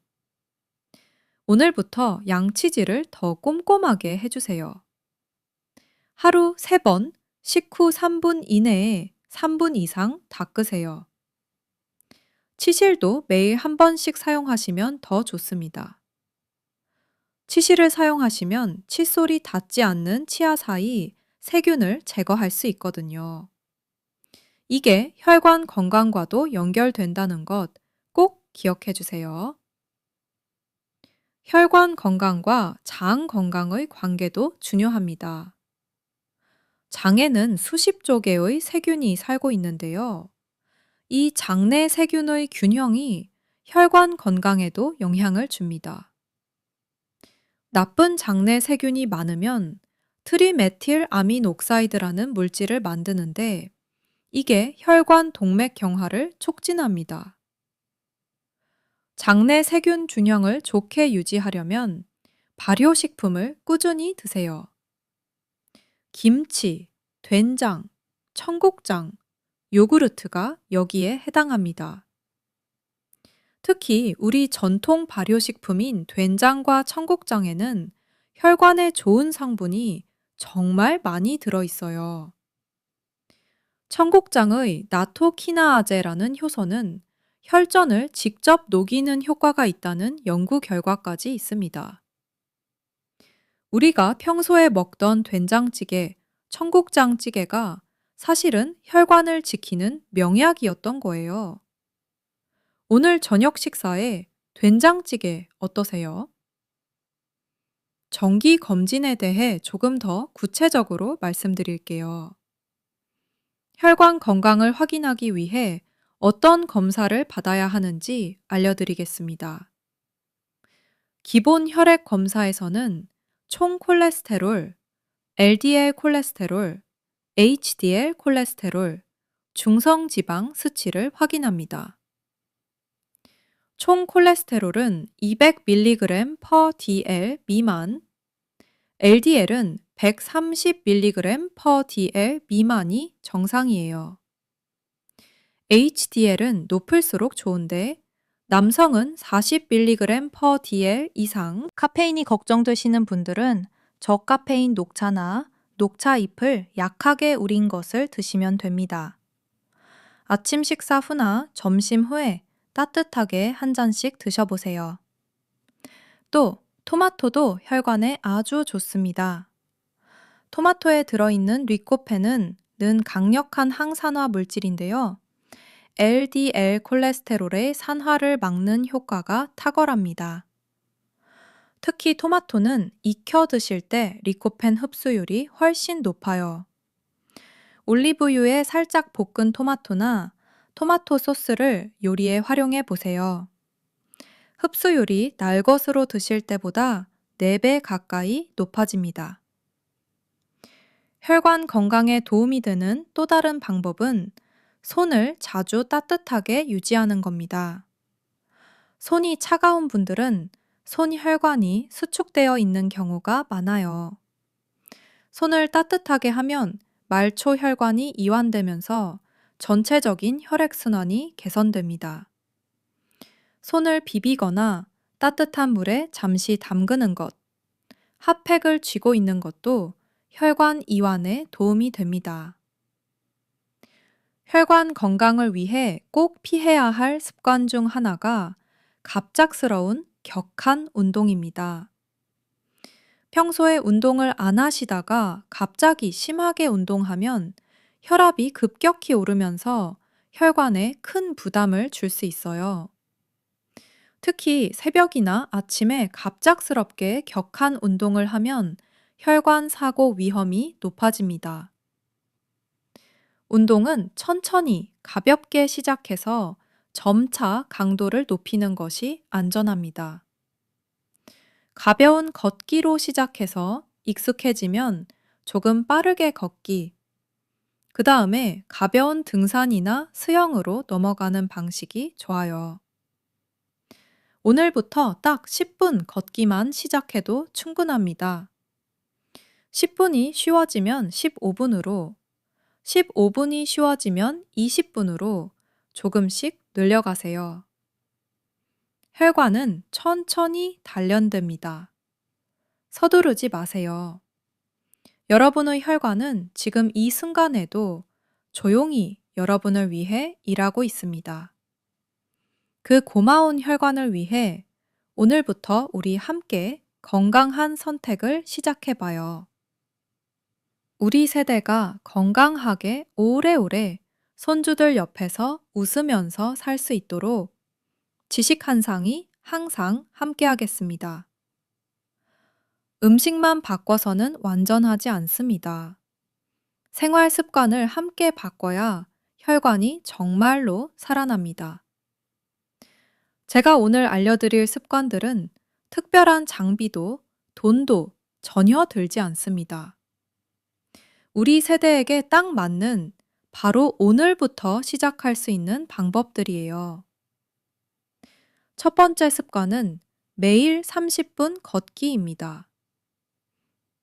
오늘부터 양치질을 더 꼼꼼하게 해주세요. 하루 3번, 식후 3분 이내에 3분 이상 닦으세요. 치실도 매일 한 번씩 사용하시면 더 좋습니다. 치실을 사용하시면 칫솔이 닿지 않는 치아 사이 세균을 제거할 수 있거든요. 이게 혈관 건강과도 연결된다는 것 꼭 기억해 주세요. 혈관 건강과 장 건강의 관계도 중요합니다. 장에는 수십조 개의 세균이 살고 있는데요. 이 장내 세균의 균형이 혈관 건강에도 영향을 줍니다. 나쁜 장내 세균이 많으면 트리메틸 아민 옥사이드라는 물질을 만드는데 이게 혈관 동맥 경화를 촉진합니다. 장내 세균 균형을 좋게 유지하려면 발효식품을 꾸준히 드세요. 김치, 된장, 청국장, 요구르트가 여기에 해당합니다. 특히 우리 전통 발효식품인 된장과 청국장에는 혈관에 좋은 성분이 정말 많이 들어있어요. 청국장의 나토키나아제라는 효소는 혈전을 직접 녹이는 효과가 있다는 연구 결과까지 있습니다. 우리가 평소에 먹던 된장찌개, 청국장찌개가 사실은 혈관을 지키는 명약이었던 거예요. 오늘 저녁 식사에 된장찌개 어떠세요? 정기 검진에 대해 조금 더 구체적으로 말씀드릴게요. 혈관 건강을 확인하기 위해 어떤 검사를 받아야 하는지 알려드리겠습니다. 기본 혈액 검사에서는 총 콜레스테롤, LDL 콜레스테롤, HDL 콜레스테롤, 중성지방 수치를 확인합니다. 총 콜레스테롤은 200mg per dl 미만, LDL은 130mg per dl 미만이 정상이에요. HDL은 높을수록 좋은데 남성은 40mg per dl 이상, 카페인이 걱정되시는 분들은 저카페인 녹차나 녹차 잎을 약하게 우린 것을 드시면 됩니다. 아침 식사 후나 점심 후에 따뜻하게 한 잔씩 드셔보세요. 또 토마토도 혈관에 아주 좋습니다. 토마토에 들어있는 리코펜은 는 강력한 항산화 물질인데요. LDL 콜레스테롤의 산화를 막는 효과가 탁월합니다. 특히 토마토는 익혀 드실 때 리코펜 흡수율이 훨씬 높아요. 올리브유에 살짝 볶은 토마토나 토마토 소스를 요리에 활용해 보세요. 흡수율이 날 것으로 드실 때보다 4배 가까이 높아집니다. 혈관 건강에 도움이 되는 또 다른 방법은 손을 자주 따뜻하게 유지하는 겁니다. 손이 차가운 분들은 손 혈관이 수축되어 있는 경우가 많아요. 손을 따뜻하게 하면 말초 혈관이 이완되면서 전체적인 혈액순환이 개선됩니다. 손을 비비거나 따뜻한 물에 잠시 담그는 것, 핫팩을 쥐고 있는 것도 혈관 이완에 도움이 됩니다. 혈관 건강을 위해 꼭 피해야 할 습관 중 하나가 갑작스러운 격한 운동입니다. 평소에 운동을 안 하시다가 갑자기 심하게 운동하면 혈압이 급격히 오르면서 혈관에 큰 부담을 줄 수 있어요. 특히 새벽이나 아침에 갑작스럽게 격한 운동을 하면 혈관 사고 위험이 높아집니다. 운동은 천천히 가볍게 시작해서 점차 강도를 높이는 것이 안전합니다. 가벼운 걷기로 시작해서 익숙해지면 조금 빠르게 걷기, 그 다음에 가벼운 등산이나 수영으로 넘어가는 방식이 좋아요. 오늘부터 딱 10분 걷기만 시작해도 충분합니다. 10분이 쉬워지면 15분으로, 15분이 쉬워지면 20분으로 조금씩 늘려가세요. 혈관은 천천히 단련됩니다. 서두르지 마세요. 여러분의 혈관은 지금 이 순간에도 조용히 여러분을 위해 일하고 있습니다. 그 고마운 혈관을 위해 오늘부터 우리 함께 건강한 선택을 시작해봐요. 우리 세대가 건강하게 오래오래 손주들 옆에서 웃으면서 살 수 있도록 지식 한 상이 항상 함께하겠습니다. 음식만 바꿔서는 완전하지 않습니다. 생활 습관을 함께 바꿔야 혈관이 정말로 살아납니다. 제가 오늘 알려드릴 습관들은 특별한 장비도 돈도 전혀 들지 않습니다. 우리 세대에게 딱 맞는 바로 오늘부터 시작할 수 있는 방법들이에요. 첫 번째 습관은 매일 30분 걷기입니다.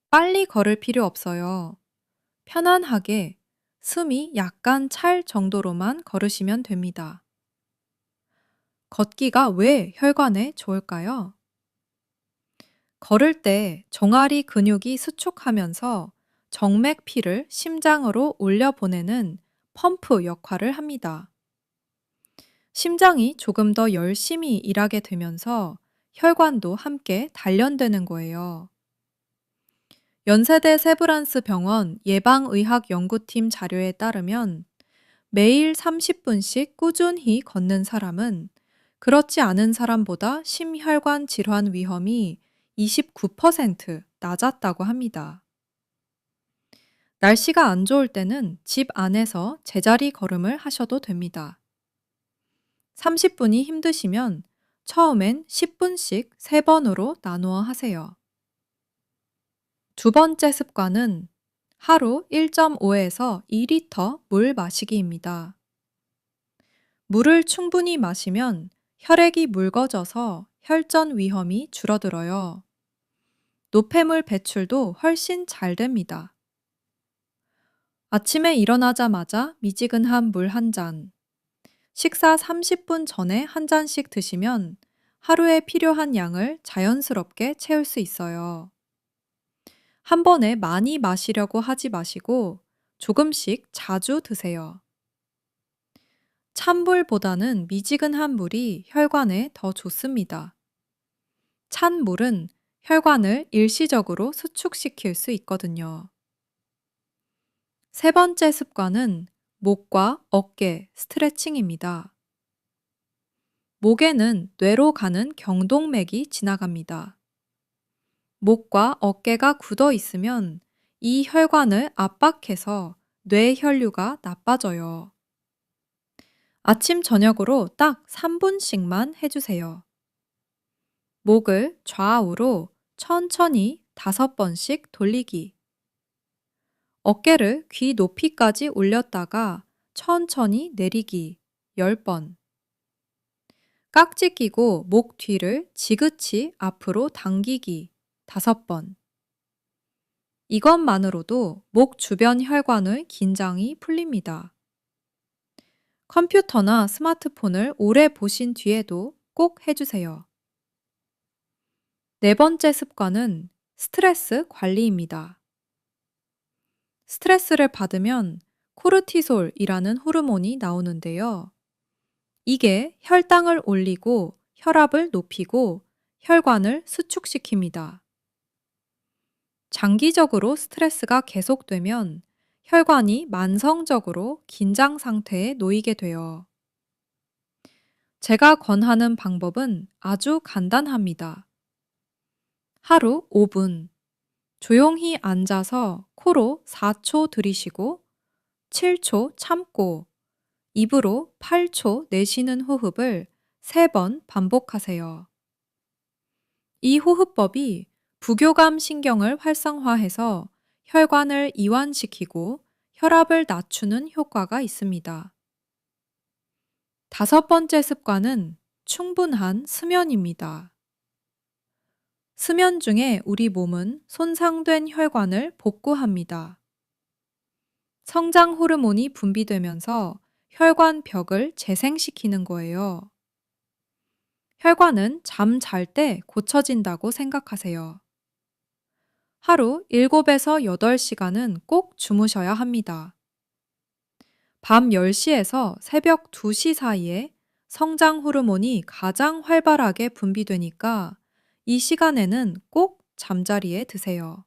빨리 걸을 필요 없어요. 편안하게 숨이 약간 찰 정도로만 걸으시면 됩니다. 걷기가 왜 혈관에 좋을까요? 걸을 때 종아리 근육이 수축하면서 정맥 피를 심장으로 올려보내는 펌프 역할을 합니다. 심장이 조금 더 열심히 일하게 되면서 혈관도 함께 단련되는 거예요. 연세대 세브란스 병원 예방의학 연구팀 자료에 따르면 매일 30분씩 꾸준히 걷는 사람은 그렇지 않은 사람보다 심혈관 질환 위험이 29% 낮았다고 합니다. 날씨가 안 좋을 때는 집 안에서 제자리 걸음을 하셔도 됩니다. 30분이 힘드시면 처음엔 10분씩 3번으로 나누어 하세요. 두 번째 습관은 하루 1.5에서 2리터 물 마시기입니다. 물을 충분히 마시면 혈액이 묽어져서 혈전 위험이 줄어들어요. 노폐물 배출도 훨씬 잘 됩니다. 아침에 일어나자마자 미지근한 물 한 잔, 식사 30분 전에 한 잔씩 드시면 하루에 필요한 양을 자연스럽게 채울 수 있어요. 한 번에 많이 마시려고 하지 마시고 조금씩 자주 드세요. 찬물보다는 미지근한 물이 혈관에 더 좋습니다. 찬 물은 혈관을 일시적으로 수축시킬 수 있거든요. 세 번째 습관은 목과 어깨 스트레칭입니다. 목에는 뇌로 가는 경동맥이 지나갑니다. 목과 어깨가 굳어 있으면 이 혈관을 압박해서 뇌 혈류가 나빠져요. 아침, 저녁으로 딱 3분씩만 해주세요. 목을 좌우로 천천히 5번씩 돌리기. 어깨를 귀 높이까지 올렸다가 천천히 내리기 10번. 깍지 끼고 목 뒤를 지그치 앞으로 당기기 5번. 이것만으로도 목 주변 혈관의 긴장이 풀립니다. 컴퓨터나 스마트폰을 오래 보신 뒤에도 꼭 해주세요. 네 번째 습관은 스트레스 관리입니다. 스트레스를 받으면 코르티솔이라는 호르몬이 나오는데요. 이게 혈당을 올리고 혈압을 높이고 혈관을 수축시킵니다. 장기적으로 스트레스가 계속되면 혈관이 만성적으로 긴장 상태에 놓이게 돼요. 제가 권하는 방법은 아주 간단합니다. 하루 5분, 조용히 앉아서 코로 4초 들이쉬고 7초 참고 입으로 8초 내쉬는 호흡을 3번 반복하세요. 이 호흡법이 부교감 신경을 활성화해서 혈관을 이완시키고 혈압을 낮추는 효과가 있습니다. 다섯 번째 습관은 충분한 수면입니다. 수면 중에 우리 몸은 손상된 혈관을 복구합니다. 성장 호르몬이 분비되면서 혈관 벽을 재생시키는 거예요. 혈관은 잠 잘 때 고쳐진다고 생각하세요. 하루 7에서 8시간은 꼭 주무셔야 합니다. 밤 10시에서 새벽 2시 사이에 성장 호르몬이 가장 활발하게 분비되니까 이 시간에는 꼭 잠자리에 드세요.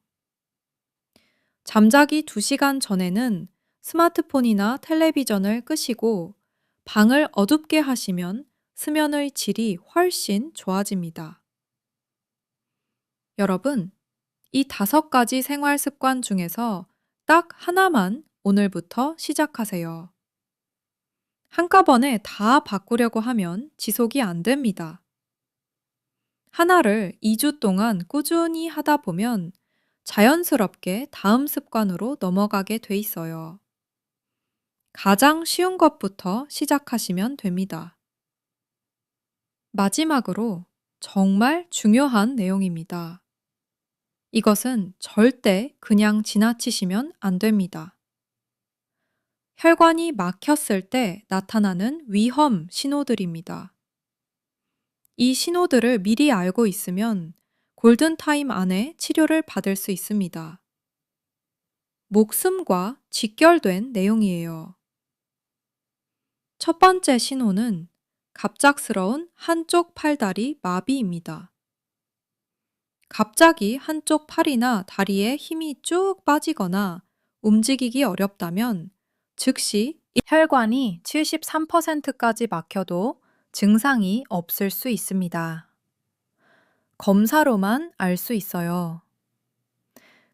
잠자기 2시간 전에는 스마트폰이나 텔레비전을 끄시고 방을 어둡게 하시면 수면의 질이 훨씬 좋아집니다. 여러분, 이 5가지 생활 습관 중에서 딱 하나만 오늘부터 시작하세요. 한꺼번에 다 바꾸려고 하면 지속이 안 됩니다. 하나를 2주 동안 꾸준히 하다 보면 자연스럽게 다음 습관으로 넘어가게 돼 있어요. 가장 쉬운 것부터 시작하시면 됩니다. 마지막으로 정말 중요한 내용입니다. 이것은 절대 그냥 지나치시면 안 됩니다. 혈관이 막혔을 때 나타나는 위험 신호들입니다. 이 신호들을 미리 알고 있으면 골든타임 안에 치료를 받을 수 있습니다. 목숨과 직결된 내용이에요. 첫 번째 신호는 갑작스러운 한쪽 팔다리 마비입니다. 갑자기 한쪽 팔이나 다리에 힘이 쭉 빠지거나 움직이기 어렵다면 즉시 혈관이 73%까지 막혀도 증상이 없을 수 있습니다. 검사로만 알 수 있어요.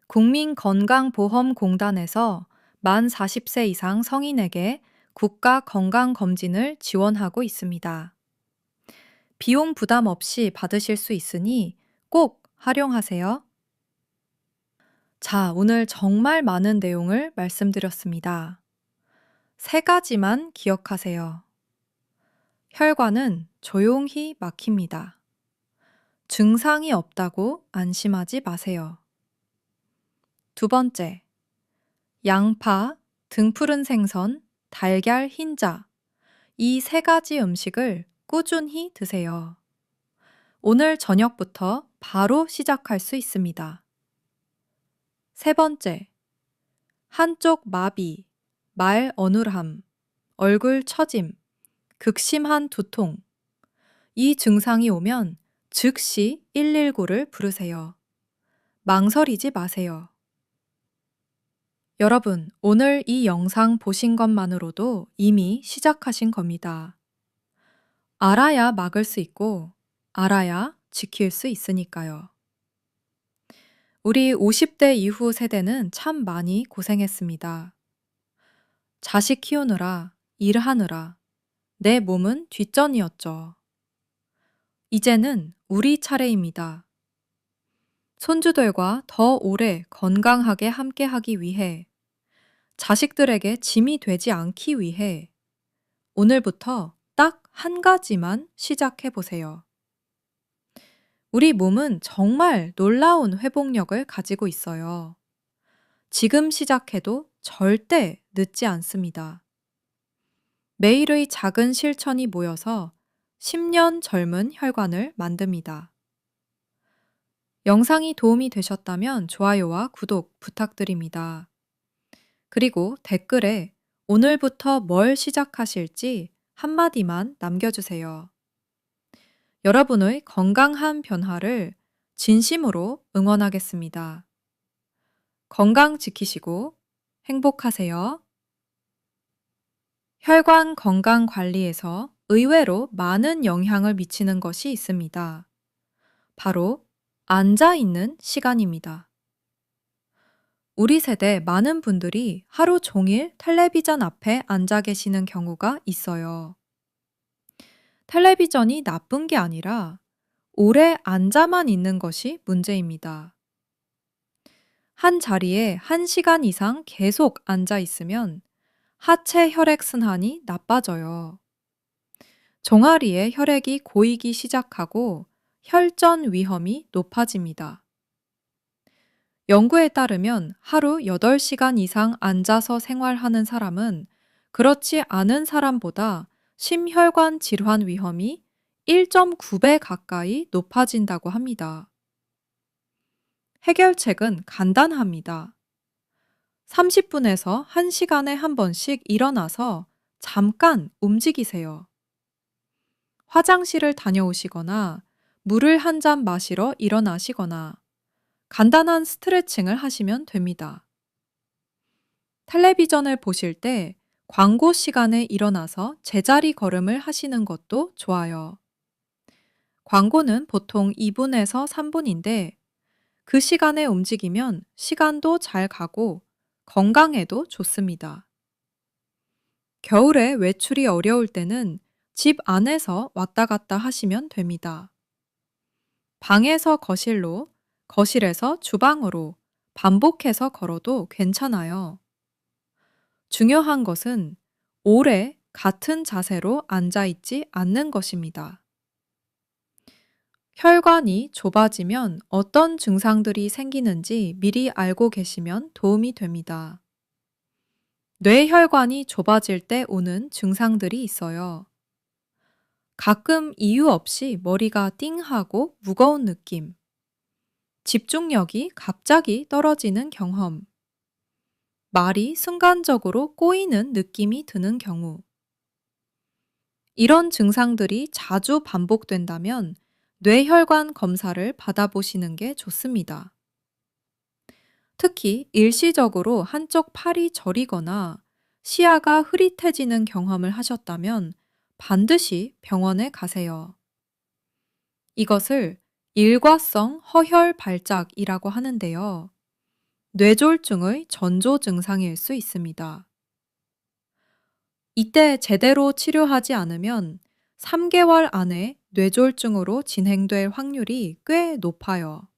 국민건강보험공단에서 만 40세 이상 성인에게 국가 건강검진을 지원하고 있습니다. 비용 부담 없이 받으실 수 있으니 꼭 활용하세요. 자, 오늘 정말 많은 내용을 말씀드렸습니다. 세 가지만 기억하세요. 혈관은 조용히 막힙니다. 증상이 없다고 안심하지 마세요. 두 번째, 양파, 등푸른 생선, 달걀, 흰자. 이 세 가지 음식을 꾸준히 드세요. 오늘 저녁부터 바로 시작할 수 있습니다. 세 번째, 한쪽 마비, 말 어눌함, 얼굴 처짐, 극심한 두통. 이 증상이 오면 즉시 119를 부르세요. 망설이지 마세요. 여러분, 오늘 이 영상 보신 것만으로도 이미 시작하신 겁니다. 알아야 막을 수 있고, 알아야 지킬 수 있으니까요. 우리 50대 이후 세대는 참 많이 고생했습니다. 자식 키우느라, 일하느라, 내 몸은 뒷전이었죠. 이제는 우리 차례입니다. 손주들과 더 오래 건강하게 함께하기 위해, 자식들에게 짐이 되지 않기 위해, 오늘부터 딱 한 가지만 시작해 보세요. 우리 몸은 정말 놀라운 회복력을 가지고 있어요. 지금 시작해도 절대 늦지 않습니다. 매일의 작은 실천이 모여서 10년 젊은 혈관을 만듭니다. 영상이 도움이 되셨다면 좋아요와 구독 부탁드립니다. 그리고 댓글에 오늘부터 뭘 시작하실지 한마디만 남겨주세요. 여러분의 건강한 변화를 진심으로 응원하겠습니다. 건강 지키시고 행복하세요. 혈관 건강 관리에서 의외로 많은 영향을 미치는 것이 있습니다. 바로 앉아 있는 시간입니다. 우리 세대 많은 분들이 하루 종일 텔레비전 앞에 앉아 계시는 경우가 있어요. 텔레비전이 나쁜 게 아니라 오래 앉아만 있는 것이 문제입니다. 한 자리에 1시간 이상 계속 앉아 있으면 하체 혈액 순환이 나빠져요. 종아리에 혈액이 고이기 시작하고 혈전 위험이 높아집니다. 연구에 따르면 하루 8시간 이상 앉아서 생활하는 사람은 그렇지 않은 사람보다 심혈관 질환 위험이 1.9배 가까이 높아진다고 합니다. 해결책은 간단합니다. 30분에서 1시간에 한 번씩 일어나서 잠깐 움직이세요. 화장실을 다녀오시거나 물을 한 잔 마시러 일어나시거나 간단한 스트레칭을 하시면 됩니다. 텔레비전을 보실 때 광고 시간에 일어나서 제자리 걸음을 하시는 것도 좋아요. 광고는 보통 2분에서 3분인데 그 시간에 움직이면 시간도 잘 가고 건강에도 좋습니다. 겨울에 외출이 어려울 때는 집 안에서 왔다 갔다 하시면 됩니다. 방에서 거실로, 거실에서 주방으로 반복해서 걸어도 괜찮아요. 중요한 것은 오래 같은 자세로 앉아 있지 않는 것입니다. 혈관이 좁아지면 어떤 증상들이 생기는지 미리 알고 계시면 도움이 됩니다. 뇌혈관이 좁아질 때 오는 증상들이 있어요. 가끔 이유 없이 머리가 띵하고 무거운 느낌, 집중력이 갑자기 떨어지는 경험, 말이 순간적으로 꼬이는 느낌이 드는 경우. 이런 증상들이 자주 반복된다면 뇌혈관 검사를 받아보시는 게 좋습니다. 특히 일시적으로 한쪽 팔이 저리거나 시야가 흐릿해지는 경험을 하셨다면 반드시 병원에 가세요. 이것을 일과성 허혈 발작이라고 하는데요. 뇌졸중의 전조 증상일 수 있습니다. 이때 제대로 치료하지 않으면 3개월 안에 뇌졸중으로 진행될 확률이 꽤 높아요.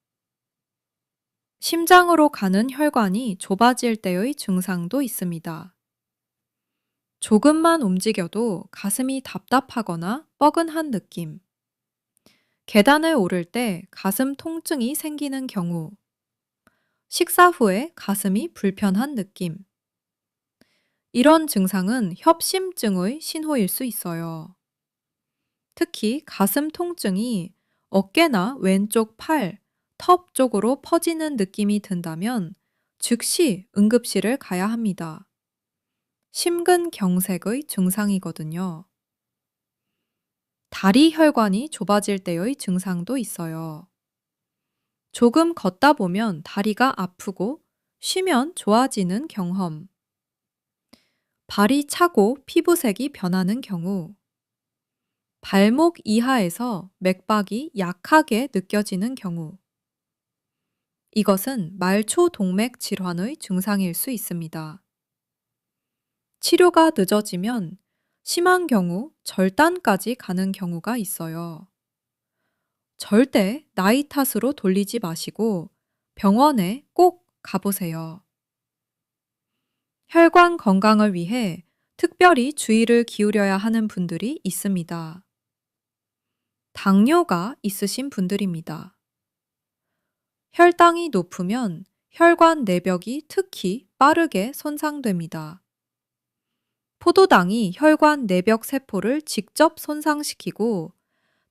심장으로 가는 혈관이 좁아질 때의 증상도 있습니다. 조금만 움직여도 가슴이 답답하거나 뻐근한 느낌, 계단을 오를 때 가슴 통증이 생기는 경우, 식사 후에 가슴이 불편한 느낌. 이런 증상은 협심증의 신호일 수 있어요. 특히 가슴 통증이 어깨나 왼쪽 팔, 턱 쪽으로 퍼지는 느낌이 든다면 즉시 응급실을 가야 합니다. 심근경색의 증상이거든요. 다리 혈관이 좁아질 때의 증상도 있어요. 조금 걷다 보면 다리가 아프고 쉬면 좋아지는 경험. 발이 차고 피부색이 변하는 경우. 발목 이하에서 맥박이 약하게 느껴지는 경우. 이것은 말초동맥 질환의 증상일 수 있습니다. 치료가 늦어지면 심한 경우 절단까지 가는 경우가 있어요. 절대 나이 탓으로 돌리지 마시고 병원에 꼭 가보세요. 혈관 건강을 위해 특별히 주의를 기울여야 하는 분들이 있습니다. 당뇨가 있으신 분들입니다. 혈당이 높으면 혈관 내벽이 특히 빠르게 손상됩니다. 포도당이 혈관 내벽 세포를 직접 손상시키고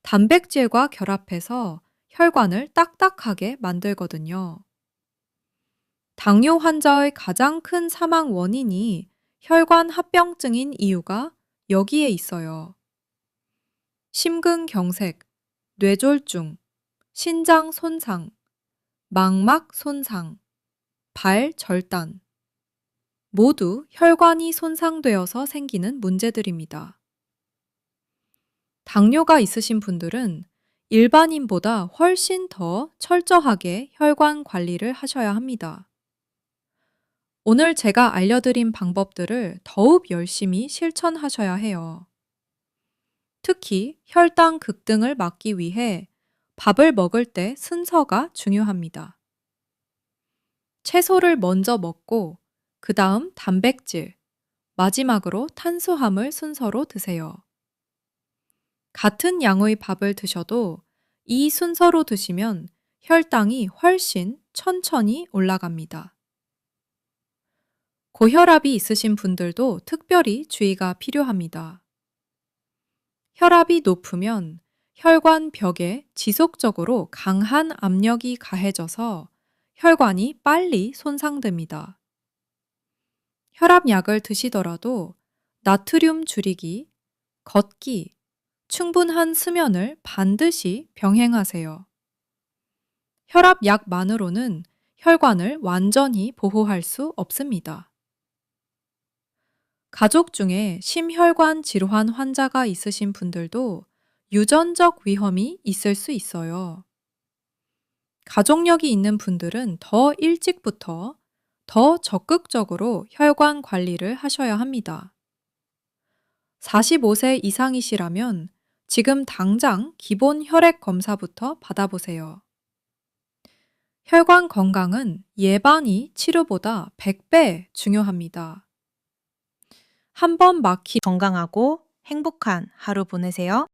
단백질과 결합해서 혈관을 딱딱하게 만들거든요. 당뇨 환자의 가장 큰 사망 원인이 혈관 합병증인 이유가 여기에 있어요. 심근경색, 뇌졸중, 신장 손상, 망막 손상, 발 절단. 모두 혈관이 손상되어서 생기는 문제들입니다. 당뇨가 있으신 분들은 일반인보다 훨씬 더 철저하게 혈관 관리를 하셔야 합니다. 오늘 제가 알려드린 방법들을 더욱 열심히 실천하셔야 해요. 특히 혈당 급등을 막기 위해 밥을 먹을 때 순서가 중요합니다. 채소를 먼저 먹고 그 다음 단백질, 마지막으로 탄수화물 순서로 드세요. 같은 양의 밥을 드셔도 이 순서로 드시면 혈당이 훨씬 천천히 올라갑니다. 고혈압이 있으신 분들도 특별히 주의가 필요합니다. 혈압이 높으면 혈관 벽에 지속적으로 강한 압력이 가해져서 혈관이 빨리 손상됩니다. 혈압약을 드시더라도 나트륨 줄이기, 걷기, 충분한 수면을 반드시 병행하세요. 혈압약만으로는 혈관을 완전히 보호할 수 없습니다. 가족 중에 심혈관 질환 환자가 있으신 분들도 유전적 위험이 있을 수 있어요. 가족력이 있는 분들은 더 일찍부터 더 적극적으로 혈관 관리를 하셔야 합니다. 45세 이상이시라면 지금 당장 기본 혈액 검사부터 받아보세요. 혈관 건강은 예방이 치료보다 100배 중요합니다. 한 번 막히 건강하고 행복한 하루 보내세요.